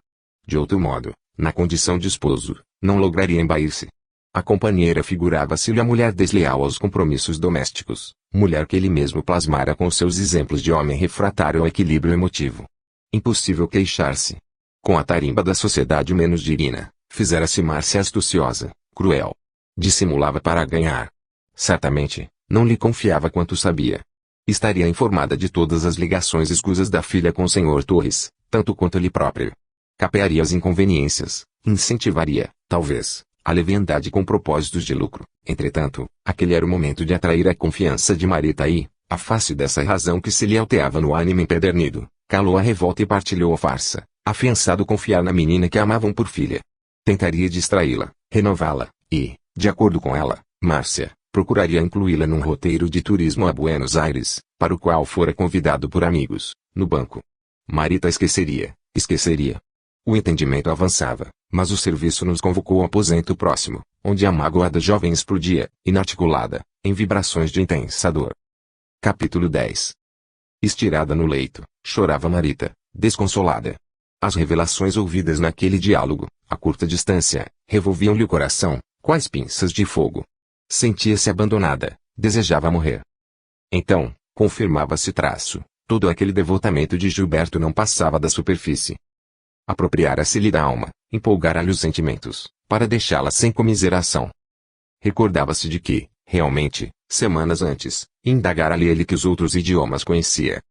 De outro modo, na condição de esposo, não lograria embair-se. A companheira figurava-se-lhe a mulher desleal aos compromissos domésticos, mulher que ele mesmo plasmara com seus exemplos de homem refratário ao equilíbrio emotivo. Impossível queixar-se. Com a tarimba da sociedade menos digna, fizera-se Márcia astuciosa, cruel. Dissimulava para ganhar. Certamente, não lhe confiava quanto sabia. Estaria informada de todas as ligações escusas da filha com o Sr. Torres, tanto quanto ele próprio. Capearia as inconveniências, incentivaria, talvez, a leviandade com propósitos de lucro. Entretanto, aquele era o momento de atrair a confiança de Marita e, a face dessa razão que se lhe alteava no ânimo empedernido, calou a revolta e partilhou a farsa, afiançado confiar na menina que amavam por filha. Tentaria distraí-la, renová-la, e, de acordo com ela, Márcia, procuraria incluí-la num roteiro de turismo a Buenos Aires, para o qual fora convidado por amigos, no banco. Marita esqueceria. O entendimento avançava, mas o serviço nos convocou ao aposento próximo, onde a magoada jovem explodia, inarticulada, em vibrações de intensa dor. Capítulo 10. Estirada no leito, chorava Marita, desconsolada. As revelações ouvidas naquele diálogo, a curta distância, revolviam-lhe o coração, quais pinças de fogo. Sentia-se abandonada, desejava morrer. Então, confirmava-se traço, todo aquele devotamento de Gilberto não passava da superfície. Apropriara-se-lhe da alma, empolgara-lhe os sentimentos, para deixá-la sem comiseração. Recordava-se de que, realmente, semanas antes, indagara-lhe ele que os outros idiomas conhecia.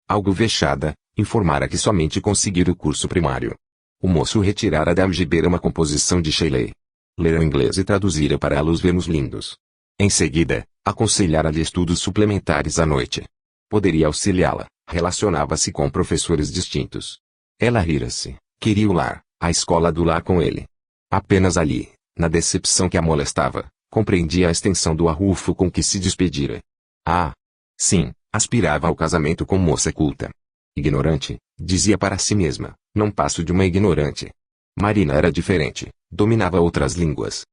Algo vexada, informara que somente conseguira o curso primário. O moço retirara da algibeira uma composição de Shelley. Lera o inglês e traduzira para ela os vermos lindos. Em seguida, aconselhara-lhe estudos suplementares à noite. Poderia auxiliá-la, relacionava-se com professores distintos. Ela rira-se, queria o lar, a escola do lar com ele. Apenas ali, na decepção que a molestava, compreendia a extensão do arrufo com que se despedira. Ah! Sim, aspirava ao casamento com moça culta. Ignorante, dizia para si mesma, não passo de uma ignorante. Marina era diferente, dominava outras línguas.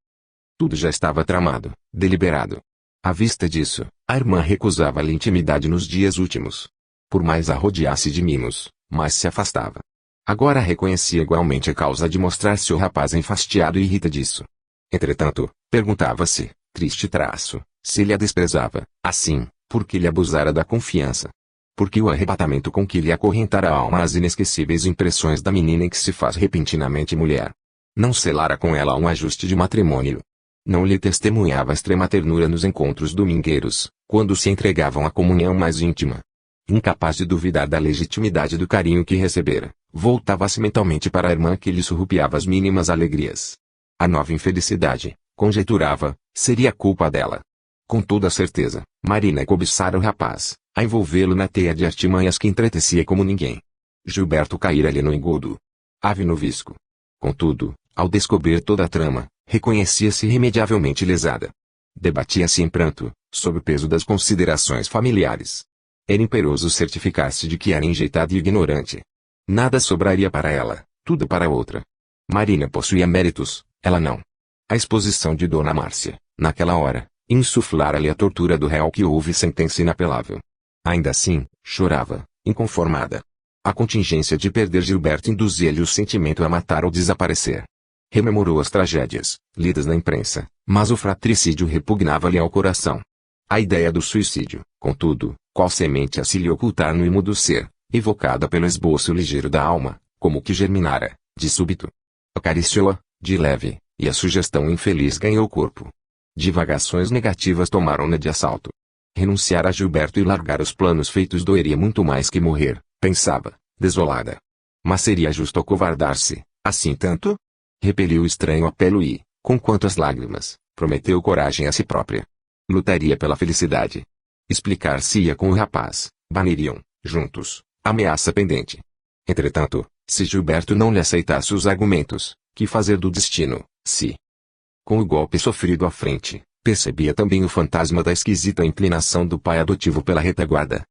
Tudo já estava tramado, deliberado. À vista disso, a irmã recusava-lhe intimidade nos dias últimos. Por mais a rodeasse de mimos, mais se afastava. Agora reconhecia igualmente a causa de mostrar-se o rapaz enfastiado e irritadiço. Entretanto, perguntava-se, triste traço, se ele a desprezava, assim, porque lhe abusara da confiança. Porque o arrebatamento com que lhe acorrentara a alma as inesquecíveis impressões da menina em que se faz repentinamente mulher. Não selara com ela um ajuste de matrimônio. Não lhe testemunhava extrema ternura nos encontros domingueiros, quando se entregavam à comunhão mais íntima. Incapaz de duvidar da legitimidade do carinho que recebera, voltava-se mentalmente para a irmã que lhe surrupiava as mínimas alegrias. A nova infelicidade, conjeturava, seria culpa dela. Com toda certeza, Marina cobiçara o rapaz, a envolvê-lo na teia de artimanhas que entretecia como ninguém. Gilberto caíra-lhe no engodo. Ave no visco. Contudo, ao descobrir toda a trama, reconhecia-se irremediavelmente lesada. Debatia-se em pranto, sob o peso das considerações familiares. Era imperoso certificar-se de que era enjeitada e ignorante. Nada sobraria para ela, tudo para outra. Marina possuía méritos, ela não. A exposição de Dona Márcia, naquela hora, insuflara-lhe a tortura do réu que houve sentença inapelável. Ainda assim, chorava, inconformada. A contingência de perder Gilberto induzia-lhe o sentimento a matar ou desaparecer. Rememorou as tragédias, lidas na imprensa, mas o fratricídio repugnava-lhe ao coração. A ideia do suicídio, contudo, qual semente a se lhe ocultar no imo do ser, evocada pelo esboço ligeiro da alma, como que germinara, de súbito. Acariciou-a, de leve, e a sugestão infeliz ganhou corpo. Divagações negativas tomaram-na de assalto. Renunciar a Gilberto e largar os planos feitos doeria muito mais que morrer, pensava, desolada. Mas seria justo acovardar-se, assim tanto? Repeliu o estranho apelo e, com quantas lágrimas, prometeu coragem a si própria. Lutaria pela felicidade. Explicar-se-ia com o rapaz, baniriam, juntos, ameaça pendente. Entretanto, se Gilberto não lhe aceitasse os argumentos, que fazer do destino, se... Com o golpe sofrido à frente, percebia também o fantasma da esquisita inclinação do pai adotivo pela retaguarda.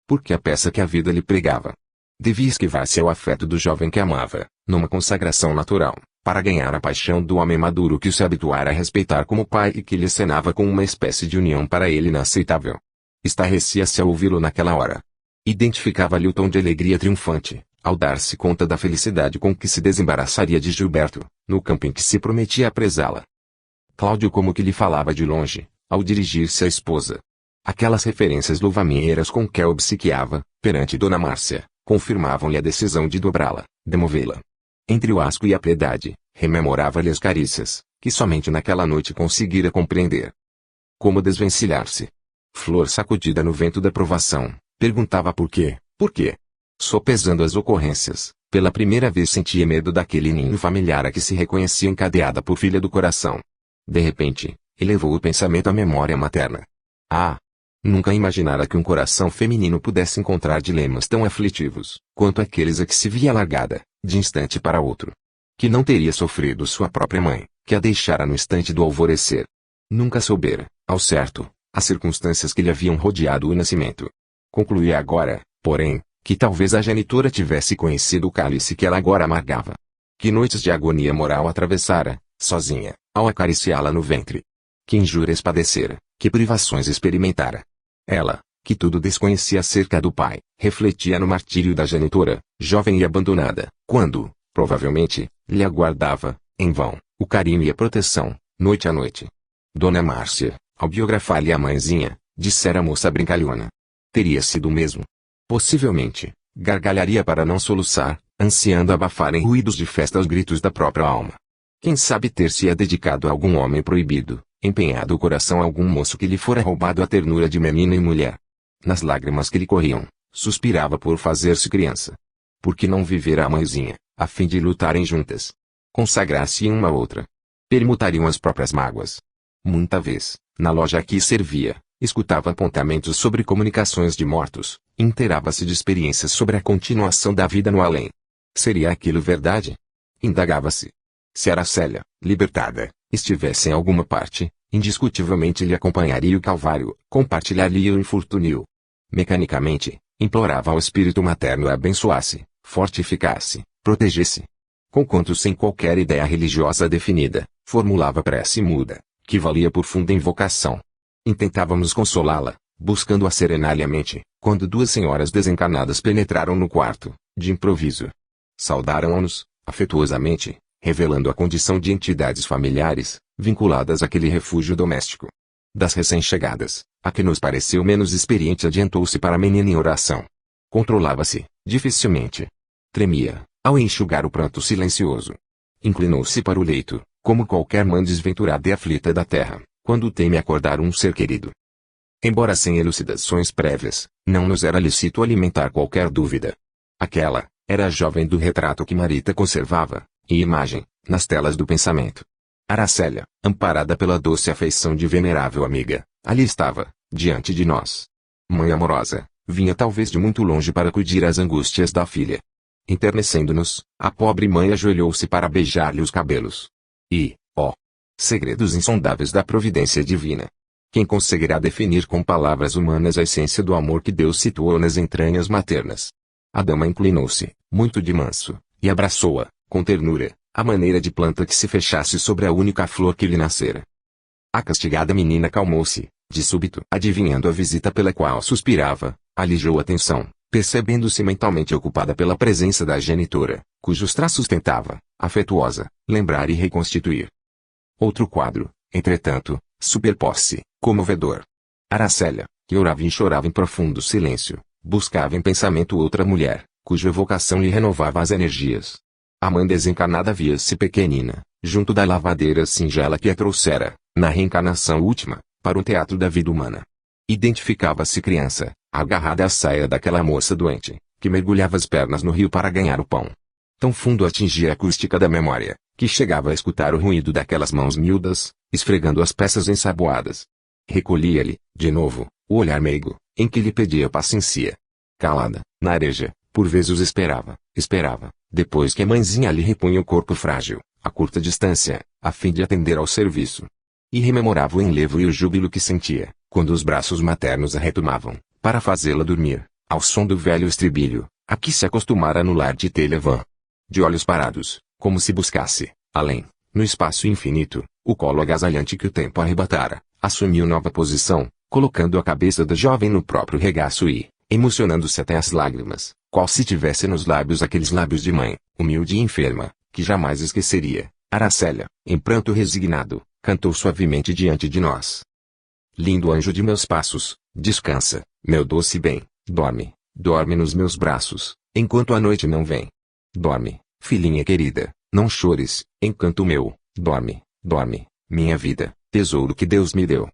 Porque a peça que a vida lhe pregava. Devia esquivar-se ao afeto do jovem que amava, numa consagração natural, para ganhar a paixão do homem maduro que se habituara a respeitar como pai e que lhe cenava com uma espécie de união para ele inaceitável. Estarrecia-se ao ouvi-lo naquela hora. Identificava-lhe o tom de alegria triunfante, ao dar-se conta da felicidade com que se desembaraçaria de Gilberto, no campo em que se prometia apresá-la. Cláudio como que lhe falava de longe, ao dirigir-se à esposa. Aquelas referências louvamieiras com que a obsequiava, perante Dona Márcia, confirmavam-lhe a decisão de dobrá-la, demovê-la. Entre o asco e a piedade, rememorava-lhe as carícias, que somente naquela noite conseguira compreender. Como desvencilhar-se? Flor sacudida no vento da provação, perguntava por quê, por quê? Sopesando as ocorrências, pela primeira vez sentia medo daquele ninho familiar a que se reconhecia encadeada por filha do coração. De repente, elevou o pensamento à memória materna. Ah! Nunca imaginara que um coração feminino pudesse encontrar dilemas tão aflitivos, quanto aqueles a que se via largada, de instante para outro. Que não teria sofrido sua própria mãe, que a deixara no instante do alvorecer. Nunca soubera, ao certo, as circunstâncias que lhe haviam rodeado o nascimento. Concluía agora, porém, que talvez a genitora tivesse conhecido o cálice que ela agora amargava. Que noites de agonia moral atravessara, sozinha, ao acariciá-la no ventre. Que injúrias padecera, que privações experimentara. Ela, que tudo desconhecia acerca do pai, refletia no martírio da genitora, jovem e abandonada, quando, provavelmente, lhe aguardava, em vão, o carinho e a proteção, Noite a noite. Dona Márcia, ao biografar-lhe a mãezinha, dissera a moça brincalhona. Teria sido o mesmo. Possivelmente, gargalharia para não soluçar, ansiando abafar em ruídos de festa os gritos da própria alma. Quem sabe ter-se-á dedicado a algum homem proibido, empenhado o coração a algum moço que lhe fora roubado a ternura de menina e mulher. Nas lágrimas que lhe corriam, suspirava por fazer-se criança. Por que não viver a mãezinha, a fim de lutarem juntas? Consagrar-se uma a outra. Permutariam as próprias mágoas. Muita vez, na loja a que servia, escutava apontamentos sobre comunicações de mortos, inteirava-se de experiências sobre a continuação da vida no além. Seria aquilo verdade? Indagava-se. Se Aracélia, libertada, estivesse em alguma parte, indiscutivelmente lhe acompanharia o calvário, compartilharia o infortúnio. Mecanicamente, implorava ao espírito materno abençoasse, fortificasse, protegesse. Conquanto sem qualquer ideia religiosa definida, formulava prece muda, que valia por funda invocação. Intentávamos consolá-la, buscando serenar-lhe a mente, quando duas senhoras desencarnadas penetraram no quarto, de improviso. Saudaram-nos, afetuosamente, revelando a condição de entidades familiares, vinculadas àquele refúgio doméstico. Das recém-chegadas, a que nos pareceu menos experiente adiantou-se para a menina em oração. Controlava-se, dificilmente. Tremia, ao enxugar o pranto silencioso. Inclinou-se para o leito, como qualquer mãe desventurada e aflita da terra, quando teme acordar um ser querido. Embora sem elucidações prévias, não nos era lícito alimentar qualquer dúvida. Aquela, era a jovem do retrato que Marita conservava, em imagem, nas telas do pensamento. Aracélia, amparada pela doce afeição de venerável amiga, ali estava, diante de nós. Mãe amorosa, vinha talvez de muito longe para acudir às angústias da filha. Enternecendo-nos, a pobre mãe ajoelhou-se para beijar-lhe os cabelos. E, ó, segredos insondáveis da providência divina! Quem conseguirá definir com palavras humanas a essência do amor que Deus situou nas entranhas maternas? A dama inclinou-se, muito de manso, e abraçou-a, com ternura, à maneira de planta que se fechasse sobre a única flor que lhe nascera. A castigada menina calmou-se, de súbito, adivinhando a visita pela qual suspirava, alijou a tensão, percebendo-se mentalmente ocupada pela presença da genitora, cujos traços tentava, afetuosa, lembrar e reconstituir. Outro quadro, entretanto, superpôs-se, comovedor. Aracélia, que orava e chorava em profundo silêncio, buscava em pensamento outra mulher, cuja evocação lhe renovava as energias. A mãe desencarnada via-se pequenina, junto da lavadeira singela que a trouxera, na reencarnação última, para o teatro da vida humana. Identificava-se criança, agarrada à saia daquela moça doente, que mergulhava as pernas no rio para ganhar o pão. Tão fundo atingia a acústica da memória, que chegava a escutar o ruído daquelas mãos miúdas, esfregando as peças ensaboadas. Recolhia-lhe, de novo, o olhar meigo, em que lhe pedia paciência. Calada, na areja, por vezes esperava, depois que a mãezinha lhe repunha o corpo frágil, a curta distância, a fim de atender ao serviço. E rememorava o enlevo e o júbilo que sentia, quando os braços maternos a retomavam, para fazê-la dormir, ao som do velho estribilho, a que se acostumara no lar de telha vã. De olhos parados, como se buscasse, além, no espaço infinito, o colo agasalhante que o tempo arrebatara, assumiu nova posição, colocando a cabeça da jovem no próprio regaço e, emocionando-se até as lágrimas, qual se tivesse nos lábios aqueles lábios de mãe, humilde e enferma, que jamais esqueceria, Aracélia, em pranto resignado, cantou suavemente diante de nós. Lindo anjo de meus passos, descansa, meu doce bem, dorme, dorme nos meus braços, enquanto a noite não vem. Dorme, filhinha querida, não chores, encanto meu, dorme, dorme, minha vida, tesouro que Deus me deu.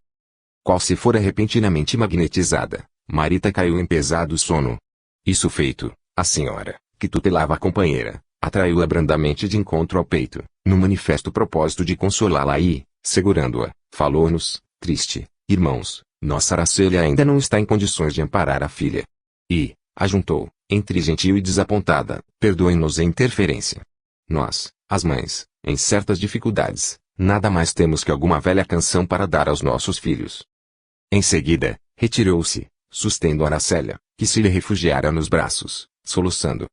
Qual se fora repentinamente magnetizada, Marita caiu em pesado sono. Isso feito, a senhora, que tutelava a companheira, atraiu-a brandamente de encontro ao peito, no manifesto propósito de consolá-la e, segurando-a, falou-nos, triste, irmãos, nossa Aracélia ainda não está em condições de amparar a filha. E, ajuntou, entre gentil e desapontada, perdoem-nos a interferência. Nós, as mães, em certas dificuldades, nada mais temos que alguma velha canção para dar aos nossos filhos. Em seguida, retirou-se, sustendo Aracélia, que se lhe refugiara nos braços, soluçando.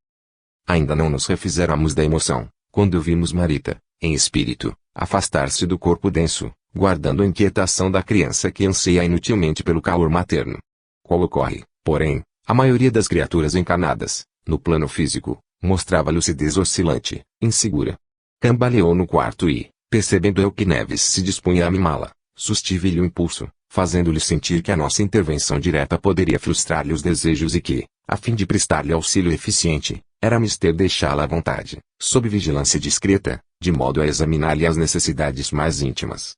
Ainda não nos refizéramos da emoção, quando vimos Marita, em espírito, afastar-se do corpo denso, guardando a inquietação da criança que anseia inutilmente pelo calor materno. Qual ocorre, porém, a maioria das criaturas encarnadas, no plano físico, mostrava lucidez oscilante, insegura. Cambaleou no quarto e, Percebendo eu que Neves se dispunha a mimá-la, sustive-lhe o impulso, fazendo-lhe sentir que a nossa intervenção direta poderia frustrar-lhe os desejos e que, a fim de prestar-lhe auxílio eficiente, era mister deixá-la à vontade, sob vigilância discreta, de modo a examinar-lhe as necessidades mais íntimas.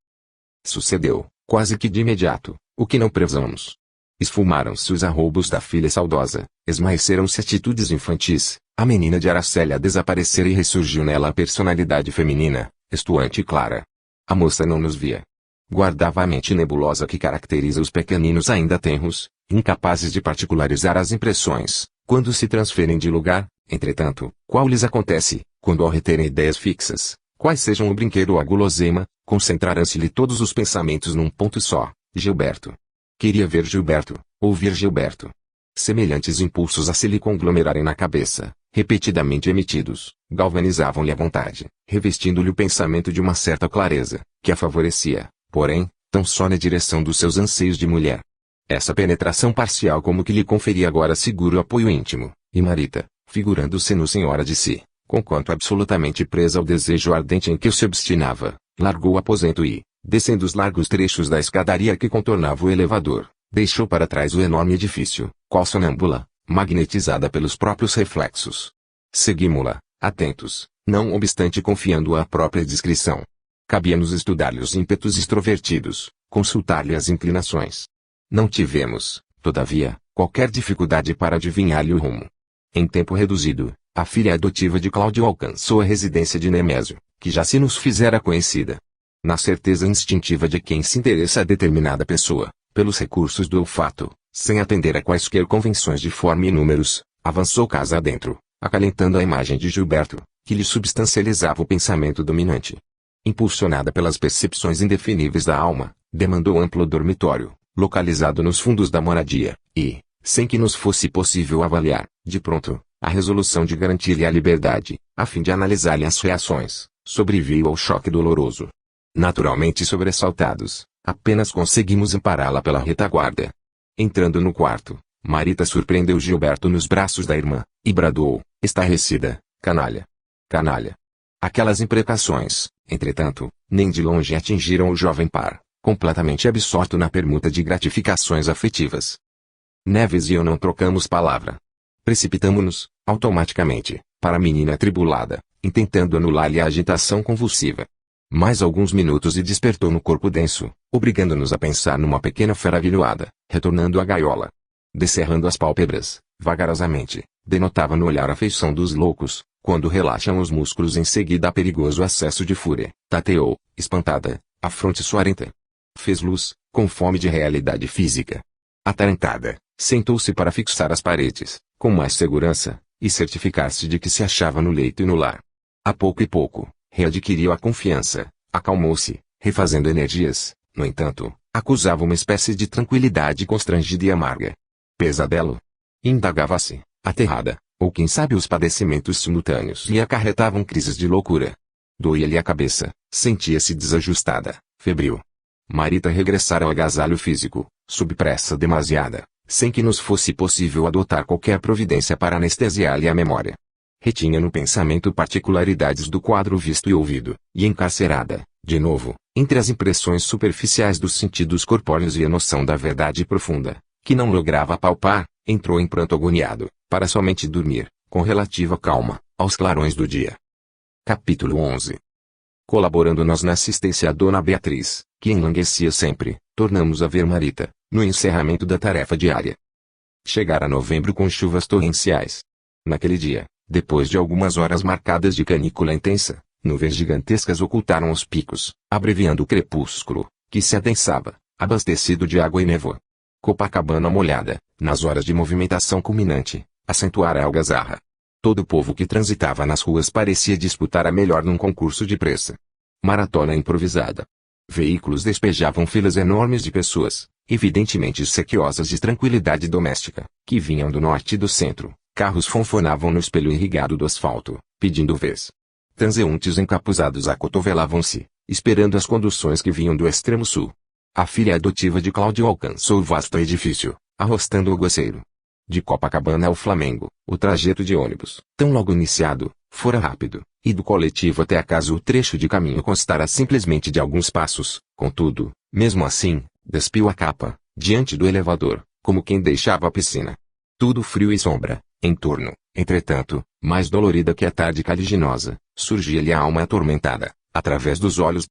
Sucedeu, quase que de imediato, o que não prezamos. Esfumaram-se os arroubos da filha saudosa, esmaeceram-se atitudes infantis, a menina de Aracélia desaparecera e ressurgiu nela a personalidade feminina, estuante e clara. A moça não nos via. Guardava a mente nebulosa que caracteriza os pequeninos ainda tenros, incapazes de particularizar as impressões, quando se transferem de lugar. Entretanto, qual lhes acontece, quando ao reterem ideias fixas, quais sejam o brinquedo ou a guloseima, concentrarão-se-lhe todos os pensamentos num ponto só: Gilberto. Queria ver Gilberto, ouvir Gilberto. Semelhantes impulsos a se lhe conglomerarem na cabeça, repetidamente emitidos, galvanizavam-lhe a vontade, revestindo-lhe o pensamento de uma certa clareza, que a favorecia, porém, tão só na direção dos seus anseios de mulher. Essa penetração parcial como que lhe conferia agora seguro apoio íntimo, e Marita, figurando-se no senhora de si, conquanto absolutamente presa ao desejo ardente em que se obstinava, largou o aposento e, descendo os largos trechos da escadaria que contornava o elevador, deixou para trás o enorme edifício, qual sonâmbula, magnetizada pelos próprios reflexos. Seguimo-la, atentos, não obstante confiando-a à própria discrição. Cabia-nos estudar-lhe os ímpetos extrovertidos, consultar-lhe as inclinações. Não tivemos, todavia, qualquer dificuldade para adivinhar-lhe o rumo. Em tempo reduzido, a filha adotiva de Cláudio alcançou a residência de Nemésio, que já se nos fizera conhecida. Na certeza instintiva de quem se interessa a determinada pessoa, pelos recursos do olfato, sem atender a quaisquer convenções de forma e números, avançou casa adentro, acalentando a imagem de Gilberto, que lhe substancializava o pensamento dominante. Impulsionada pelas percepções indefiníveis da alma, demandou amplo dormitório, localizado nos fundos da moradia, e, sem que nos fosse possível avaliar, de pronto, a resolução de garantir-lhe a liberdade, a fim de analisar-lhe as reações, sobreveio ao choque doloroso. Naturalmente sobressaltados, apenas conseguimos ampará-la pela retaguarda. Entrando no quarto, Marita surpreendeu Gilberto nos braços da irmã, e bradou, estarrecida: canalha! Canalha! Aquelas imprecações, entretanto, nem de longe atingiram o jovem par, completamente absorto na permuta de gratificações afetivas. Neves e eu não trocamos palavra. Precipitamo-nos, automaticamente, para a menina atribulada, intentando anular-lhe a agitação convulsiva. Mais alguns minutos e despertou no corpo denso, obrigando-nos a pensar numa pequena fera avilhoada, retornando à gaiola. Descerrando as pálpebras, vagarosamente, denotava no olhar a feição dos loucos, quando relaxam os músculos em seguida a perigoso acesso de fúria. Tateou, espantada, a fronte suarenta. Fez luz, com fome de realidade física. Atarantada, sentou-se para fixar as paredes, com mais segurança, e certificar-se de que se achava no leito e no lar. A pouco e pouco, readquiriu a confiança, acalmou-se, refazendo energias, no entanto, acusava uma espécie de tranquilidade constrangida e amarga. Pesadelo? Indagava-se, aterrada, ou quem sabe os padecimentos simultâneos lhe acarretavam crises de loucura. Doía-lhe a cabeça, sentia-se desajustada, febril. Marita regressara ao agasalho físico, sob pressa demasiada, sem que nos fosse possível adotar qualquer providência para anestesiar-lhe a memória. Retinha no pensamento particularidades do quadro visto e ouvido, e encarcerada, de novo, entre as impressões superficiais dos sentidos corpóreos e a noção da verdade profunda, que não lograva palpar, entrou em pranto agoniado, para somente dormir, com relativa calma, aos clarões do dia. Capítulo 11. Colaborando nós na assistência a Dona Beatriz, que enlanguecia sempre, tornamos a ver Marita, no encerramento da tarefa diária. Chegara novembro com chuvas torrenciais. Naquele dia, depois de algumas horas marcadas de canícula intensa, nuvens gigantescas ocultaram os picos, abreviando o crepúsculo, que se adensava, abastecido de água e névoa. Copacabana molhada, nas horas de movimentação culminante, acentuara a algazarra. Todo o povo que transitava nas ruas parecia disputar a melhor num concurso de pressa. Maratona improvisada. Veículos despejavam filas enormes de pessoas, evidentemente sequiosas de tranquilidade doméstica, que vinham do norte e do centro. Carros fonfonavam no espelho irrigado do asfalto, pedindo vez. Transeuntes encapuzados acotovelavam-se, esperando as conduções que vinham do extremo sul. A filha adotiva de Cláudio alcançou o vasto edifício, arrostando o goceiro. De Copacabana ao Flamengo, o trajeto de ônibus, tão logo iniciado, Fora rápido, e do coletivo até a casa o trecho de caminho constara simplesmente de alguns passos. Contudo, mesmo assim, despiu a capa, diante do elevador, como quem deixava a piscina. Tudo frio e sombra, em torno. Entretanto, mais dolorida que a tarde caliginosa, surgia-lhe a alma atormentada, através dos olhos.